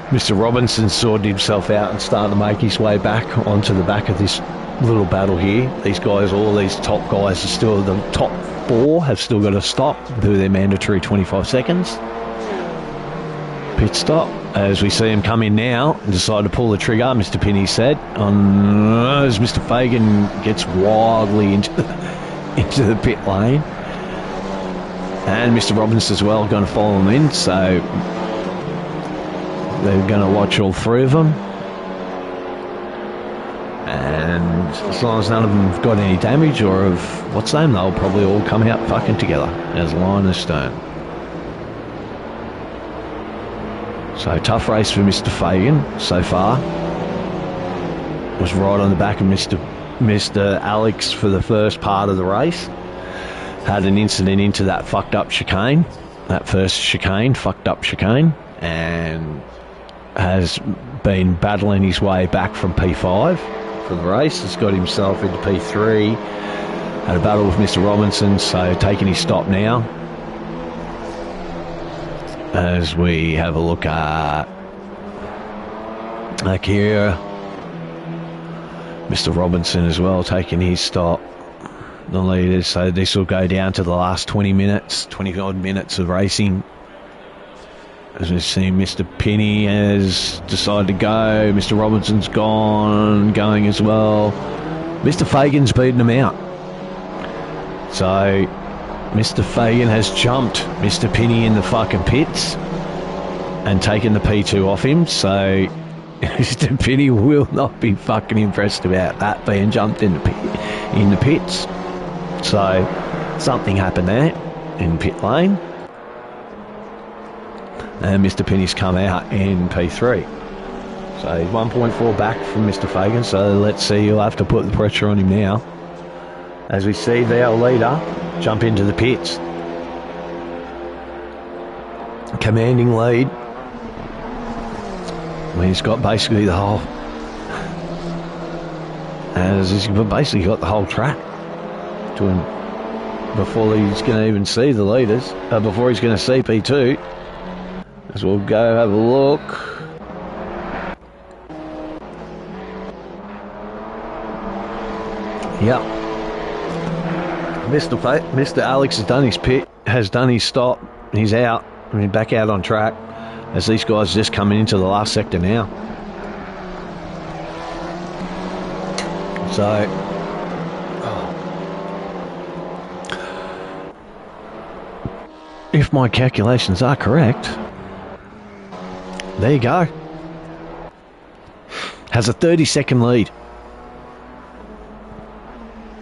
Mr. Robinson sorted himself out and started to make his way back onto the back of this little battle here. These guys, all these top guys are still, the top 4 have still got to stop, do their mandatory 25 seconds. Pit stop, as we see him come in now and decide to pull the trigger, Mr. Penny said, as Mr. Fagan gets wildly into the pit lane. And Mr. Robinson as well going to follow them in, so they're going to watch all 3 of them. And as long as none of them have got any damage or of what's name, they'll probably all come out fucking together as line of stone. So tough race for Mr. Fagan so far. Was right on the back of Mr. Alex for the first part of the race. Had an incident into that fucked up chicane, that first chicane, fucked up chicane, and has been battling his way back from P5 for the race. Has got himself into P3, had a battle with Mr. Robinson, so taking his stop now. As we have a look at back here, Mr. Robinson as well taking his stop. The leaders, so this will go down to the last 20 odd minutes of racing. As we see, Mr. Penny has decided to go. Mr. Robinson's going as well. Mr. Fagan's beaten him out. So Mr. Fagan has jumped Mr. Penny in the fucking pits and taken the P2 off him. So Mr. Penny will not be fucking impressed about that being jumped in the pits. So something happened there in pit lane, and Mr. Penny's come out in P3. So he's 1.4 back from Mr. Fagan. So let's see, you'll have to put the pressure on him now. As we see our leader jump into the pits. Commanding lead. When he's got basically the whole, as he's basically got the whole track to him before he's going to even see the leaders, before he's going to see P2. As we'll go have a look. Yep. Mr. Alex has done his stop. He's out. Back out on track. As these guys are just coming into the last sector now. So, if my calculations are correct, there you go. Has a 30-second lead.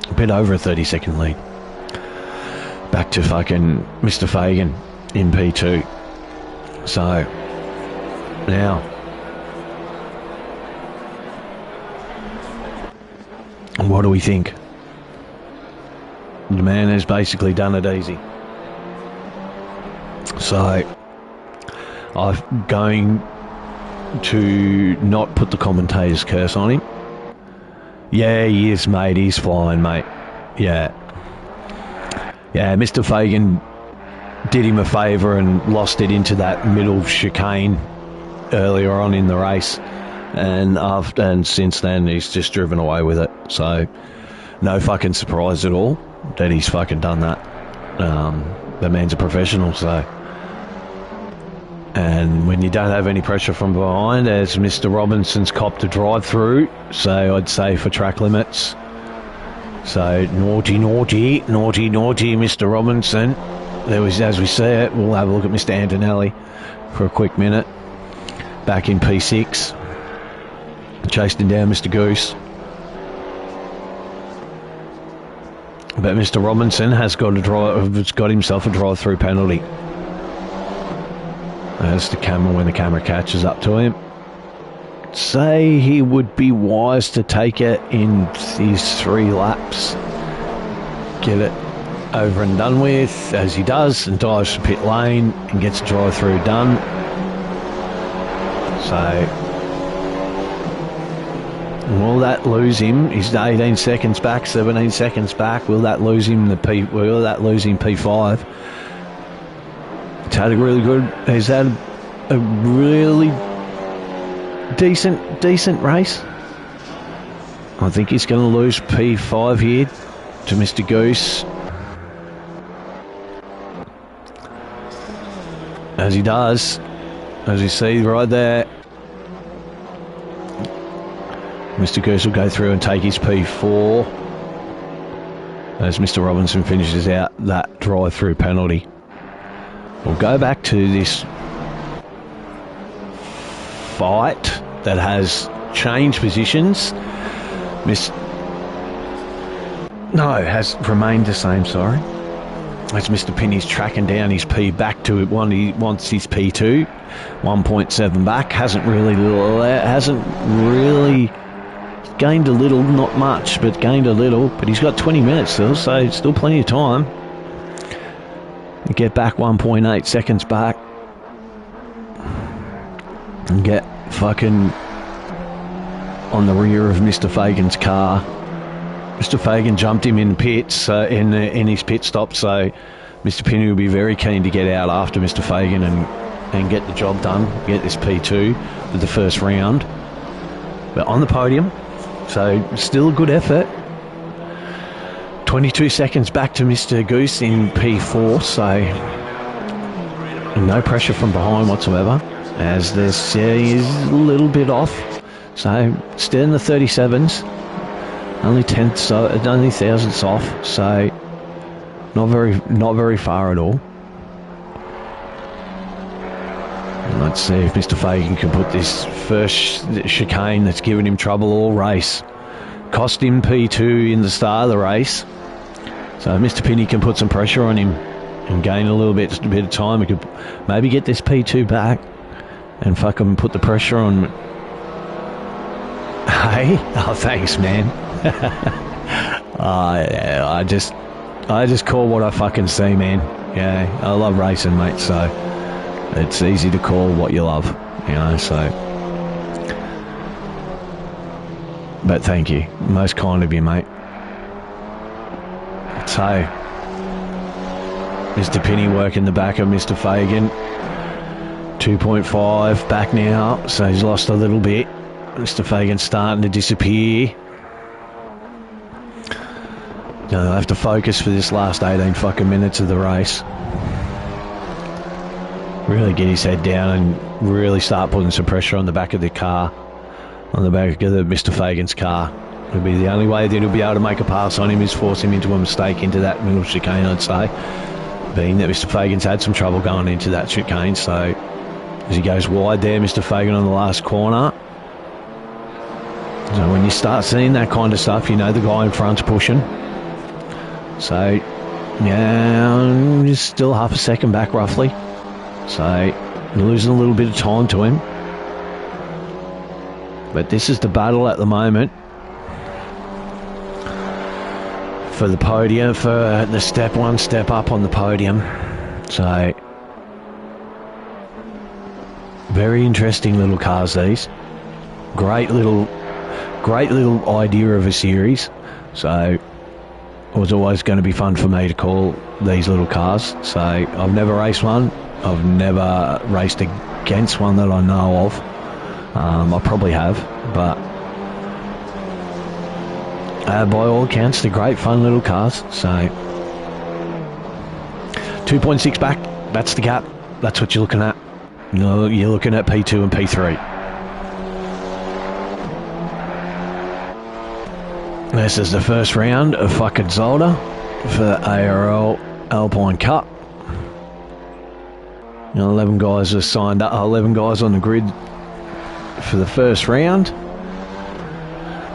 A bit over a 30-second lead. Back to fucking Mr. Fagan in P2. So, now, what do we think? The man has basically done it easy. So, I'm going to not put the commentator's curse on him. Yeah, he is, mate. He's flying, mate. Yeah. Yeah, Mr. Fagan did him a favour and lost it into that middle chicane earlier on in the race. And since then, he's just driven away with it. So, no fucking surprise at all that he's fucking done that. The man's a professional, so... And when you don't have any pressure from behind, as Mr. Robinson's copped a drive-through, so I'd say for track limits. So, naughty, Mr. Robinson. There was, as we see it, we'll have a look at Mr. Antonelli for a quick minute. Back in P6. Chasing down Mr. Goose. But Mr. Robinson has got himself a drive-through penalty. That's the camera when the camera catches up to him. Say he would be wise to take it in these 3 laps. Get it over and done with, as he does, and dives to pit lane and gets a drive-through done. So, will that lose him? He's 18 seconds back, 17 seconds back. Will that lose him P5? He's had a really decent race. I think he's going to lose P5 here to Mr. Goose. As he does, as you see right there. Mr. Goose will go through and take his P4 as Mr. Robinson finishes out that drive-through penalty. We'll go back to this fight that has changed positions. Has remained the same, sorry. As Mr. Pinney's tracking down his P back to one, he wants his P2, 1.7 back. Hasn't really gained a little, not much, but gained a little. But he's got 20 minutes still, so still plenty of time. Get back 1.8 seconds back and get fucking on the rear of Mr. Fagan's car. Mr. Fagan jumped him in pits in his pit stop, so Mr. Pinney will be very keen to get out after Mr. Fagan and get the job done, get this P2 for the first round. But on the podium, so still a good effort. 22 seconds back to Mr. Goose in P4, so no pressure from behind whatsoever, as the C is a little bit off. So still in the 37s, only thousandths off, so not very far at all. And let's see if Mr. Fagan can put this first chicane that's given him trouble all race. Cost him P2 in the start of the race. So Mr. Pinney can put some pressure on him and gain a bit of time. He could maybe get this P2 back and fucking put the pressure on. Hey, oh thanks, man. Yeah, I just call what I fucking see, man. Yeah, I love racing, mate. So it's easy to call what you love, you know. So, but thank you, most kind of you, mate. So, Mr. Pinney working the back of Mr. Fagan. 2.5 back now, so he's lost a little bit. Mr. Fagan's starting to disappear. I'll have to focus for this last 18 fucking minutes of the race. Really get his head down and really start putting some pressure on the back of the car. On the back of Mr. Fagan's car. It'll be the only way that he'll be able to make a pass on him is force him into a mistake into that middle chicane, I'd say. Being that Mr. Fagan's had some trouble going into that chicane, so as he goes wide there, Mr. Fagan on the last corner. So when you start seeing that kind of stuff, you know the guy in front's pushing. So, yeah, he's still half a second back roughly. So, you're losing a little bit of time to him. But this is the battle at the moment for the podium, for the step up on the podium. So, very interesting little cars these. Great little idea of a series. So it was always going to be fun for me to call these little cars. So I've never raced one. I've never raced against one that I know of. I probably have, but by all accounts, they're great, fun little cars. So 2.6 back, that's the gap. That's what you're looking at. No, you're looking at P2 and P3. This is the first round of fucking Zolder for the ARL Alpine Cup. 11 guys are signed up, 11 guys on the grid for the first round,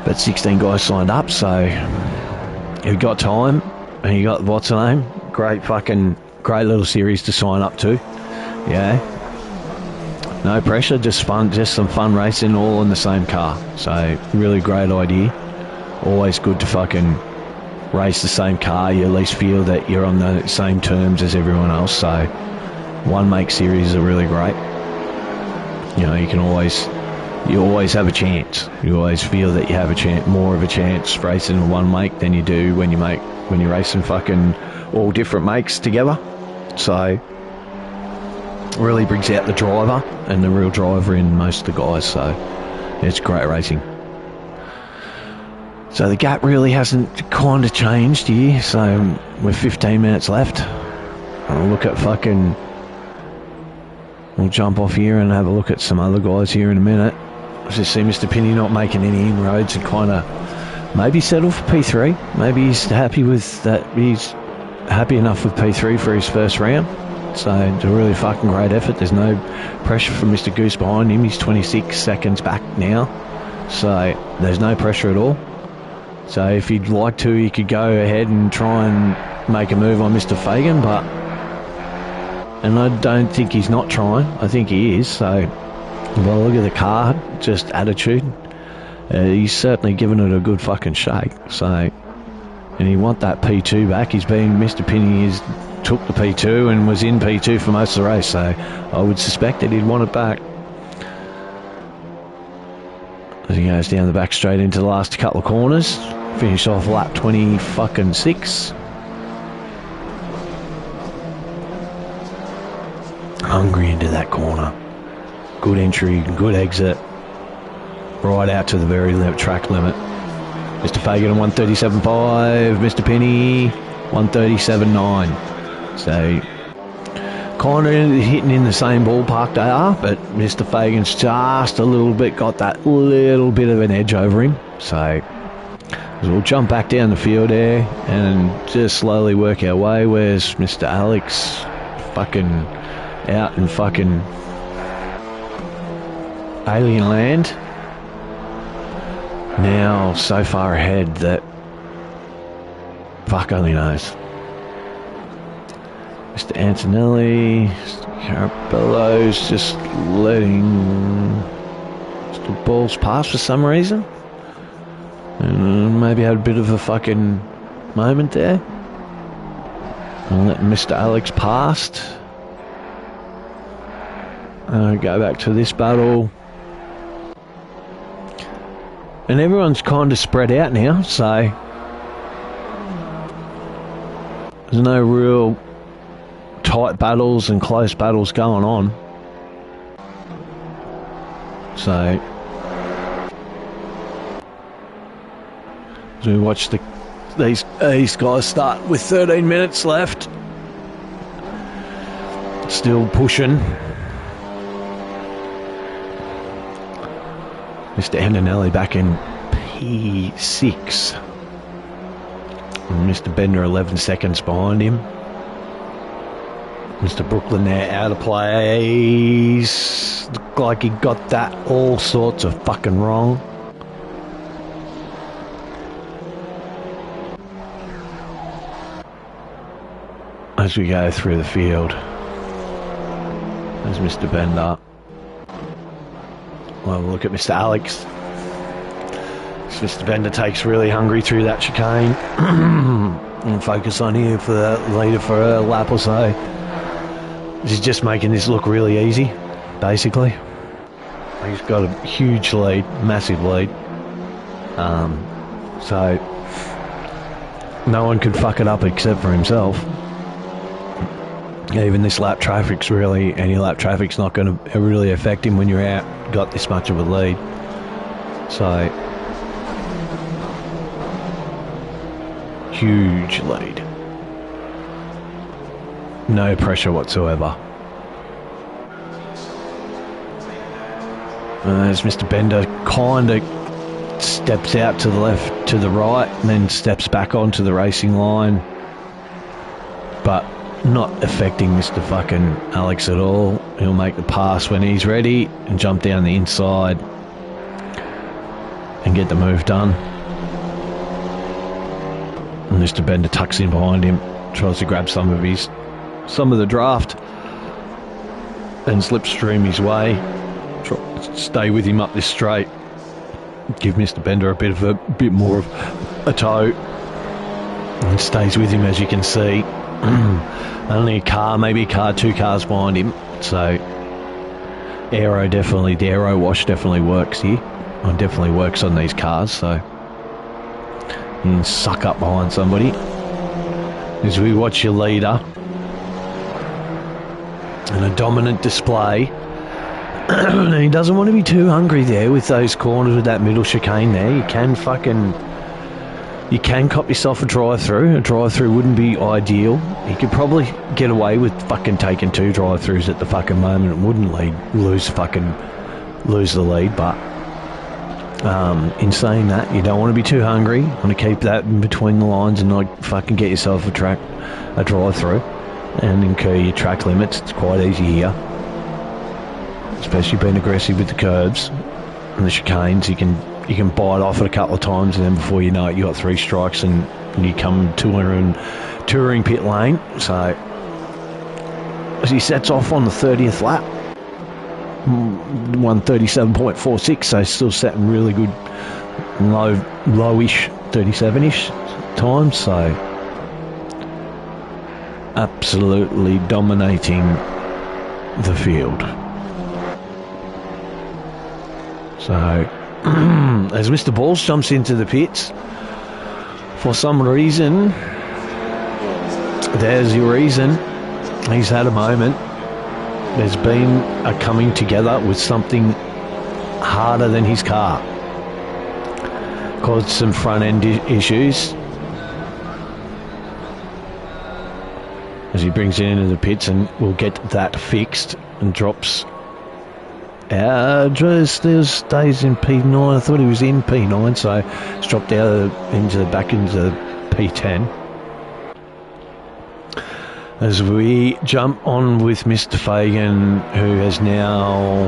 but 16 guys signed up, so you've got time, and you got, what's the name? Great little series to sign up to. Yeah. No pressure, just fun, just some fun racing all in the same car. So really great idea. Always good to fucking race the same car. You at least feel that you're on the same terms as everyone else. So one make series are really great. You know, you always have a chance. You always feel that you have a chance, more of a chance racing in one make than you do when you're racing fucking all different makes together. So really brings out the driver and the real driver in most of the guys. So it's great racing. So the gap really hasn't kind of changed here. So with 15 minutes left, I'll look at we'll jump off here and have a look at some other guys here in a minute. I just see Mr. Pinney not making any inroads and kind of maybe settle for P3. Maybe he's happy with that. He's happy enough with P3 for his first round. So it's a really fucking great effort. There's no pressure from Mr. Goose behind him. He's 26 seconds back now. So there's no pressure at all. So if he'd like to, he could go ahead and try and make a move on Mr. Fagan, and I don't think he's not trying. I think he is. So, well, look at the car, just attitude. He's certainly given it a good fucking shake. So, and he want that P2 back. Mr. Pinney took the P2 and was in P2 for most of the race. So I would suspect that he'd want it back. As he goes down the back straight into the last couple of corners. Finish off lap 26. Hungry into that corner. Good entry, good exit. Right out to the very track limit. Mr. Fagan on 137.5. Mr. Pinney 137.9. So kind of hitting in the same ballpark they are, but Mr. Fagan's just a little bit got that little bit of an edge over him. So we'll jump back down the field there and just slowly work our way. Where's Mr. Alex? Fucking out in fucking alien land. Now so far ahead that fuck only knows. Mr. Antonelli, Mr. Carabello's just letting Mr. Balls pass for some reason. And maybe had a bit of a fucking moment there. I'll let Mr. Alex past. Go back to this battle. And everyone's kind of spread out now, so there's no real tight battles and close battles going on. So as we watch these guys start with 13 minutes left, still pushing. Mr. Antonelli back in P6. And Mr. Bender 11 seconds behind him. Mr. Brooklyn there, out of place. Looked like he got that all sorts of fucking wrong. As we go through the field, there's Mr. Bender. We'll have a look at Mr. Alex. Mr. Bender takes really hungry through that chicane. And focus on here for the leader for a lap or so. He's just making this look really easy, basically. He's got a huge lead, massive lead. So no one can fuck it up except for himself. Even this lap traffic's really, any lap traffic's not going to really affect him when you're out, got this much of a lead. So, huge lead. No pressure whatsoever. As Mr. Bender kind of steps out to the left, to the right, and then steps back onto the racing line. But not affecting Mr. fucking Alex at all. He'll make the pass when he's ready and jump down the inside and get the move done. And Mr. Bender tucks in behind him, tries to grab some of the draft and slipstream his way. Stay with him up this straight. Give Mr. Bender a bit more of a tow, and stays with him, as you can see. Only a car, maybe a car, 2 cars behind him. So the aero wash definitely works here. It definitely works on these cars. So you can suck up behind somebody. As we watch your leader and a dominant display. He doesn't want to be too hungry there with those corners, with that middle chicane there. You can cop yourself a drive-through. A drive-through wouldn't be ideal. You could probably get away with fucking taking 2 drive-throughs at the fucking moment. It wouldn't lose the lead, but in saying that, you don't want to be too hungry. You want to keep that in between the lines and not fucking get yourself a drive-through and incur your track limits. It's quite easy here, especially being aggressive with the curbs and the chicanes. You can bite off it a couple of times, and then before you know it, you got 3 strikes and you come touring pit lane. So as he sets off on the 30th lap, 1:37.46, so still setting really good lowish 37ish times. So absolutely dominating the field. So as Mr. Balls jumps into the pits, for some reason, there's your reason, he's had a moment. There's been a coming together with something harder than his car. Caused some front end issues. As he brings it into the pits, and we'll get that fixed, and drops still stays in P9. I thought he was in P9, so it's dropped out back into P10. As we jump on with Mr. Fagan, who has now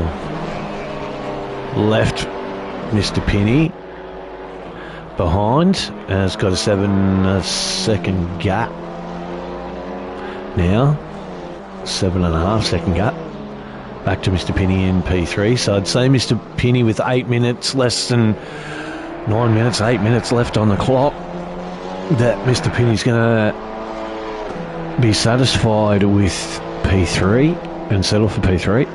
left Mr. Pinney behind, and has got a 7-second gap now, 7.5-second gap. Back to Mr. Pinney in P3. So I'd say Mr. Pinney with 8 minutes, less than 9 minutes, 8 minutes left on the clock, that Mr. Pinney's going to be satisfied with P3 and settle for P3.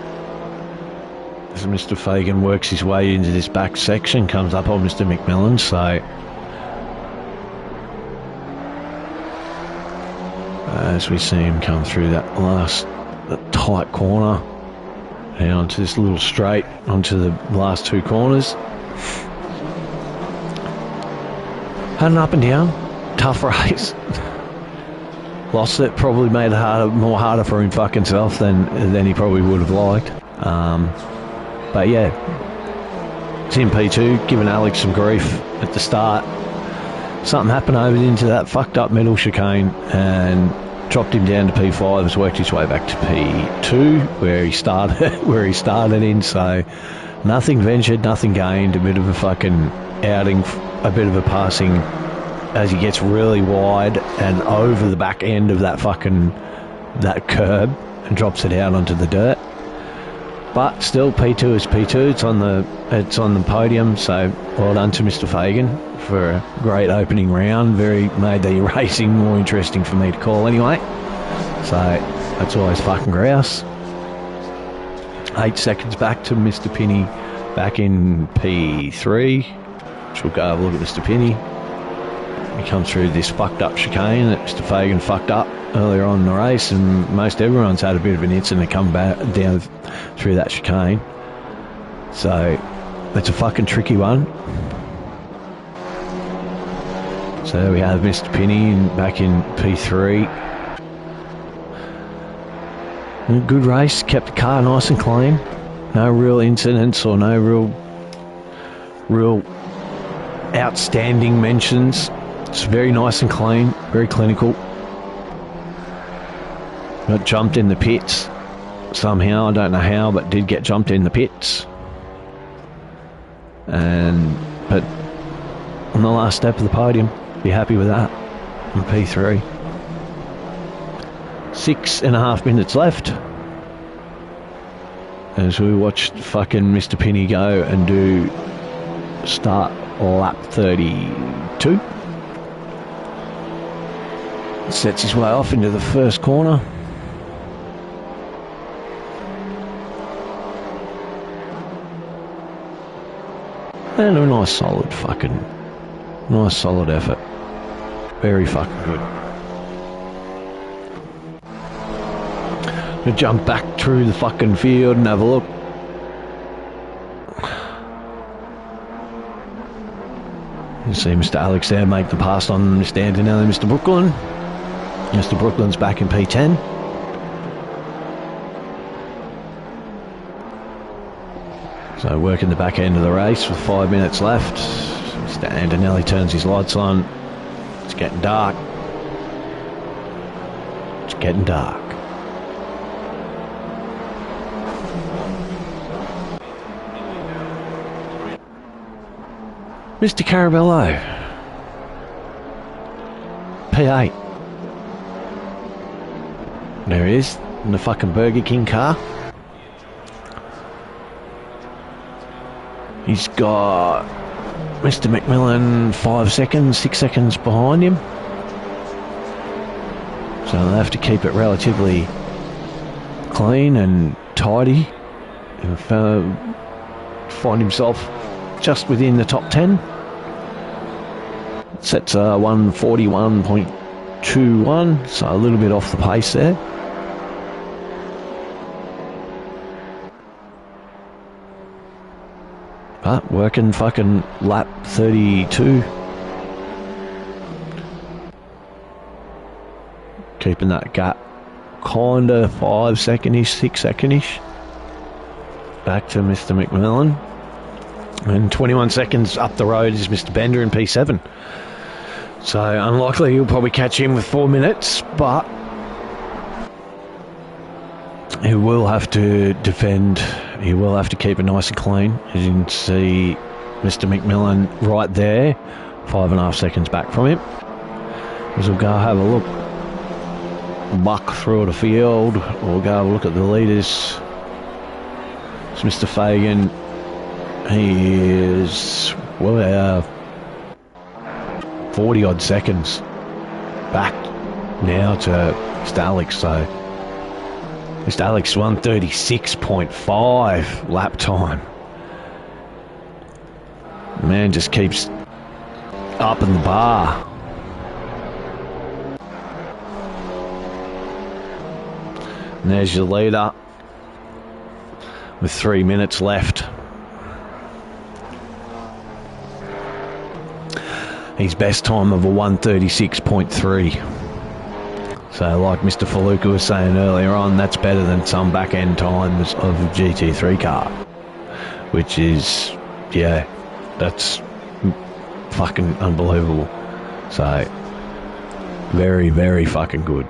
As Mr. Fagan works his way into this back section, comes up on Mr. McMillan. So as we see him come through that tight corner, and onto this little straight, onto the last 2 corners. Had an up and down, tough race. Lost it, probably made it more harder for him fucking self than he probably would have liked. But yeah, it's in P2, giving Alex some grief at the start. Something happened over into that fucked up middle chicane, and dropped him down to P5, has worked his way back to P2 where he started in. So nothing ventured, nothing gained. A bit of a fucking outing, a bit of a passing as he gets really wide and over the back end of that curb and drops it out onto the dirt. But still, P2 is P2. It's on the podium. So well done to Mr. Fagan for a great opening round. Made the racing more interesting for me to call anyway. So that's always fucking grouse. 8 seconds back to Mr. Pinney back in P3. Which we'll go have a look at Mr. Pinney. He comes through this fucked up chicane that Mr. Fagan fucked up earlier on in the race, and most everyone's had a bit of an incident to come back down through that chicane. So it's a fucking tricky one. So we have Mr. Pinney back in P3. A good race, kept the car nice and clean. No real incidents or no real outstanding mentions. It's very nice and clean, very clinical. Got jumped in the pits somehow, I don't know how, but did get jumped in the pits. But on the last step of the podium, be happy with that. On P3. 6.5 minutes left as we watched fucking Mr. Pinney go and do start lap 32. Sets his way off into the first corner. And a nice solid effort. Very fucking good. Gonna jump back through the fucking field and have a look. You see Mr. Alex there make the pass on Mr. Antonelli, Mr. Brooklyn. Mr. Brooklyn's back in P10. So working the back end of the race with 5 minutes left. Mr. Antonelli turns his lights on. It's getting dark. It's getting dark. Mr. Carabello. P8. There he is, in the fucking Burger King car. He's got Mr. McMillan 6 seconds behind him. So they'll have to keep it relatively clean and tidy and find himself just within the top 10. Sets 141.21, so a little bit off the pace there. But working fucking lap 32. Keeping that gap kinda 5 secondish, 6 secondish. Back to Mr. McMillan. And 21 seconds up the road is Mr. Bender in P7. So unlikely you'll probably catch him with 4 minutes, but he will have to defend. He will have to keep it nice and clean. As you can see, Mr. McMillan right there, 5.5 seconds back from him. As we'll go have a look, buck through the field. We'll go have a look at the leaders. It's Mr. Fagan. He is 40 odd seconds back now to Mr. Alex. So Mr. Alex 136.5 lap time. Man just keeps up in the bar. And there's your leader with 3 minutes left. His best time of a 136.3. So like Mr. Faluka was saying earlier on, that's better than some back-end times of a GT3 car. Which is, yeah, that's fucking unbelievable. So, very, very fucking good.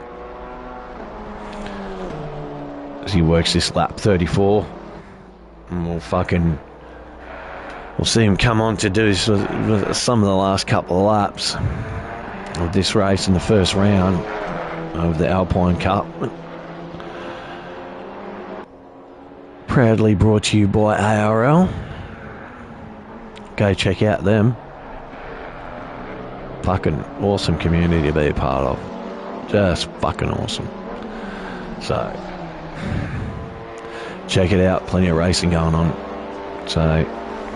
as he works this lap 34. And we'll see him come on to do some of the last couple of laps of this race in the first round of the Alpine Cup. Proudly brought to you by ARL. Go check out them. Fucking awesome community to be a part of. Just fucking awesome. So, check it out. Plenty of racing going on. So,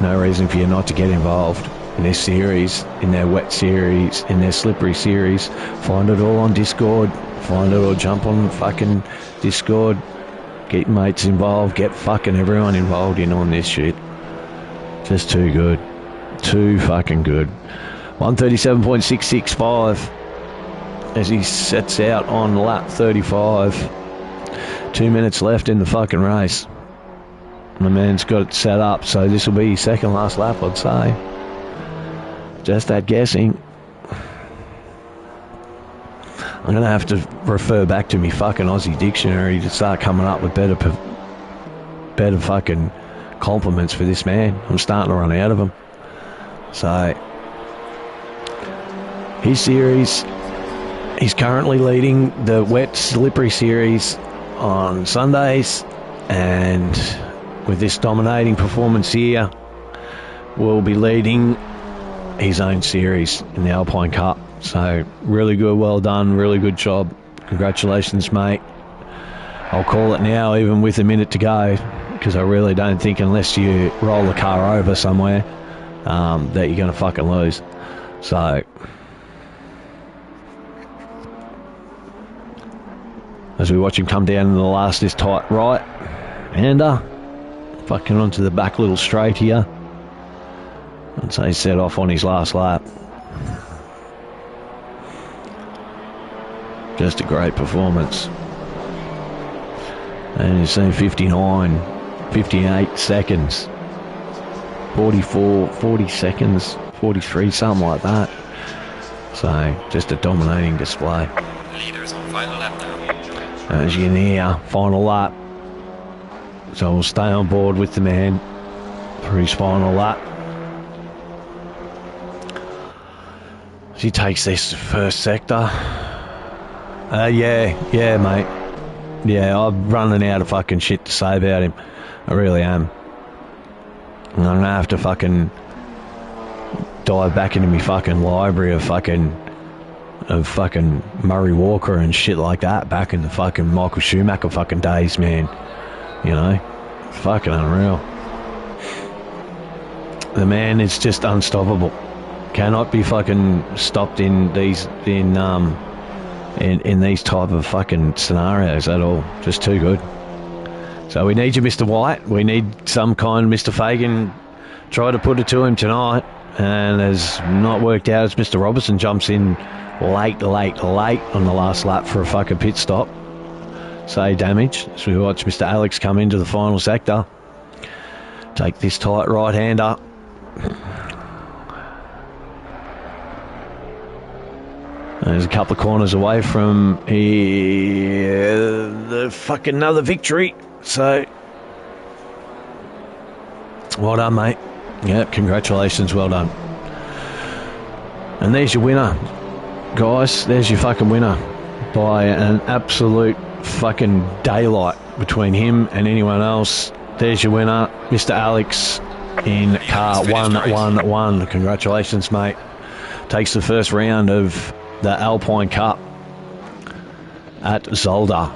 no reason for you not to get involved in this series, in their wet series, in their slippery series. Find it all on Discord. Find it all. Jump on fucking Discord. Get your mates involved. Get fucking everyone involved in on this shit. Just too good. Too fucking good. 137.665 as he sets out on lap 35. 2 minutes left in the fucking race. The man's got it set up, so this will be his second last lap, I'd say. Just that guessing. I'm going to have to refer back to me fucking Aussie dictionary to start coming up with better fucking compliments for this man. I'm starting to run out of them. So, his series, he's currently leading the wet slippery series on Sundays, and with this dominating performance here, will be leading his own series in the Alpine Cup. So, really good, well done, really good job. Congratulations, mate. I'll call it now, even with a minute to go, because I really don't think, unless you roll the car over somewhere, that you're going to fucking lose. So, as we watch him come down in the last, this tight right hander, fucking onto the back little straight here. And so he set off on his last lap. Just a great performance. And you've seen 59, 58 seconds. 44, 40 seconds, 43, something like that. So, just a dominating display. Leaders on final lap now. As you can hear, final lap. So we'll stay on board with the man for his final lap. As he takes this first sector. Yeah, mate. Yeah, I'm running out of fucking shit to say about him. I really am. I'm gonna have to fucking dive back into my fucking library of fucking Murray Walker and shit like that back in the fucking Michael Schumacher fucking days, man. You know? Fucking unreal. The man is just unstoppable. Cannot be fucking stopped in these in these type of fucking scenarios at all. Just too good. So we need you, Mr. White. We need some kind of Mr. Fagan. Try to put it to him tonight, and has not worked out as Mr. Robertson jumps in late on the last lap for a fucking pit stop. Say damage as we watch Mr. Alex come into the final sector. Take this tight right-hander. There's a couple of corners away from the fucking another victory. So, well done, mate. Yep, congratulations, well done. And there's your winner, guys. There's your fucking winner by an absolute fucking daylight between him and anyone else. There's your winner, Mr. Alex in car 111. Congratulations, mate. Takes the first round of the Alpine Cup at Zolder.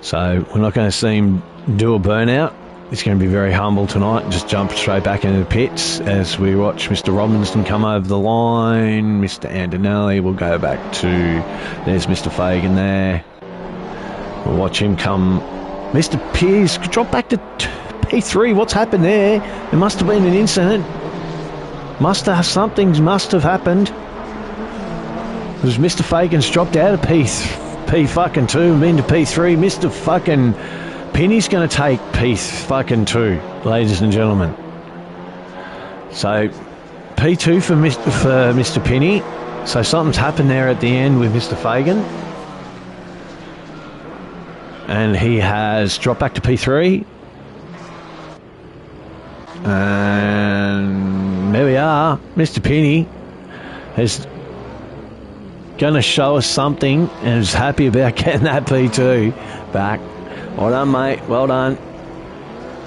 So we're not going to see him do a burnout. He's going to be very humble tonight and just jump straight back into the pits as we watch Mr. Robinson come over the line. Mr. Antonelli will go back to... There's Mr. Fagan there. We'll watch him come... Mr. Pearce, drop back to P3. What's happened there? There must have been an incident. Something must have happened. Because Mr. Fagan's dropped out of P fucking 2 and into P3. Mr. fucking Penny's going to take P fucking 2, ladies and gentlemen. So P2 for Mr. Penny. So something's happened there at the end with Mr. Fagan. And he has dropped back to P3. And there we are. Mr. Penny is going to show us something and is happy about getting that P2 back. Well done, mate. Well done.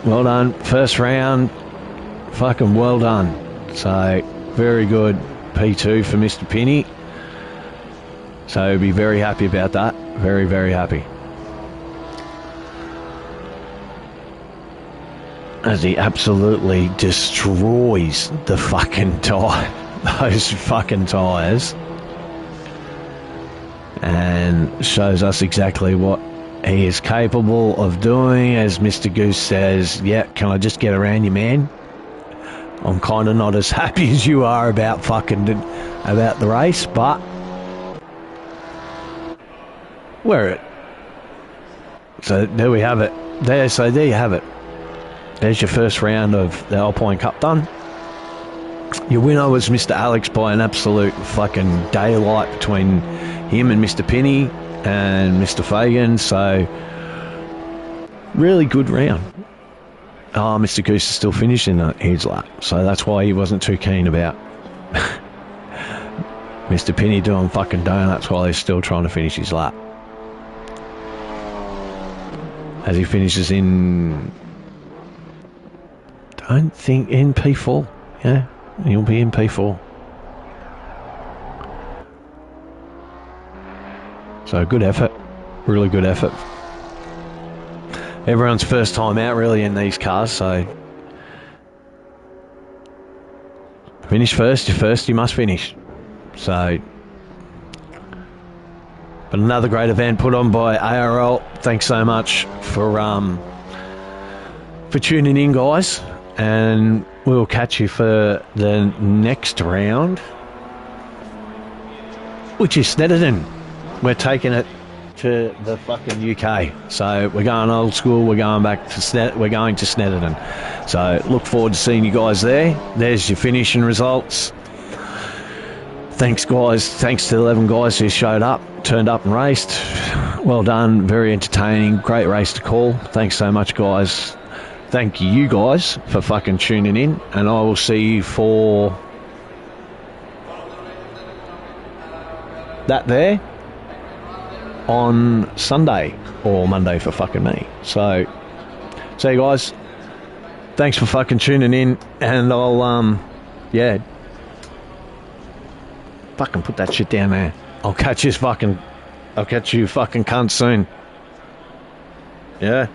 Well done. First round. Fucking well done. So, very good P2 for Mr. Penny. So, be very happy about that. Very, very happy. As he absolutely destroys the fucking tyre. Those fucking tyres. And shows us exactly what he is capable of doing. As Mr. Goose says, yeah, can I just get around you, man? I'm kind of not as happy as you are about the race, but we're it. So there we have it. There you have it. There's your first round of the Alpine Cup done. Your winner was Mr. Alex by an absolute fucking daylight between him and Mr. Penny and Mr. Fagan. So really good round. Oh, Mr. Goose is still finishing his lap, so that's why he wasn't too keen about Mr. Penny doing fucking donuts while he's still trying to finish his lap. As he finishes in, don't think in P4. Yeah, he'll be in P4. So good effort, really good effort. Everyone's first time out really in these cars, so finish first, you're first, you must finish. So, but another great event put on by ARL. Thanks so much for tuning in, guys, and we'll catch you for the next round, which is Snetterton. We're taking it to the fucking UK. So we're going old school. We're going back to we're going to Snetterton. So look forward to seeing you guys there. There's your finishing results. Thanks, guys. Thanks to the 11 guys who showed up, turned up and raced. Well done. Very entertaining. Great race to call. Thanks so much, guys. Thank you guys for fucking tuning in, and I will see you for that there on Sunday or Monday for fucking me. So, see you guys. Thanks for fucking tuning in, and I'll yeah, fucking put that shit down there. I'll catch you fucking cunts soon. Yeah.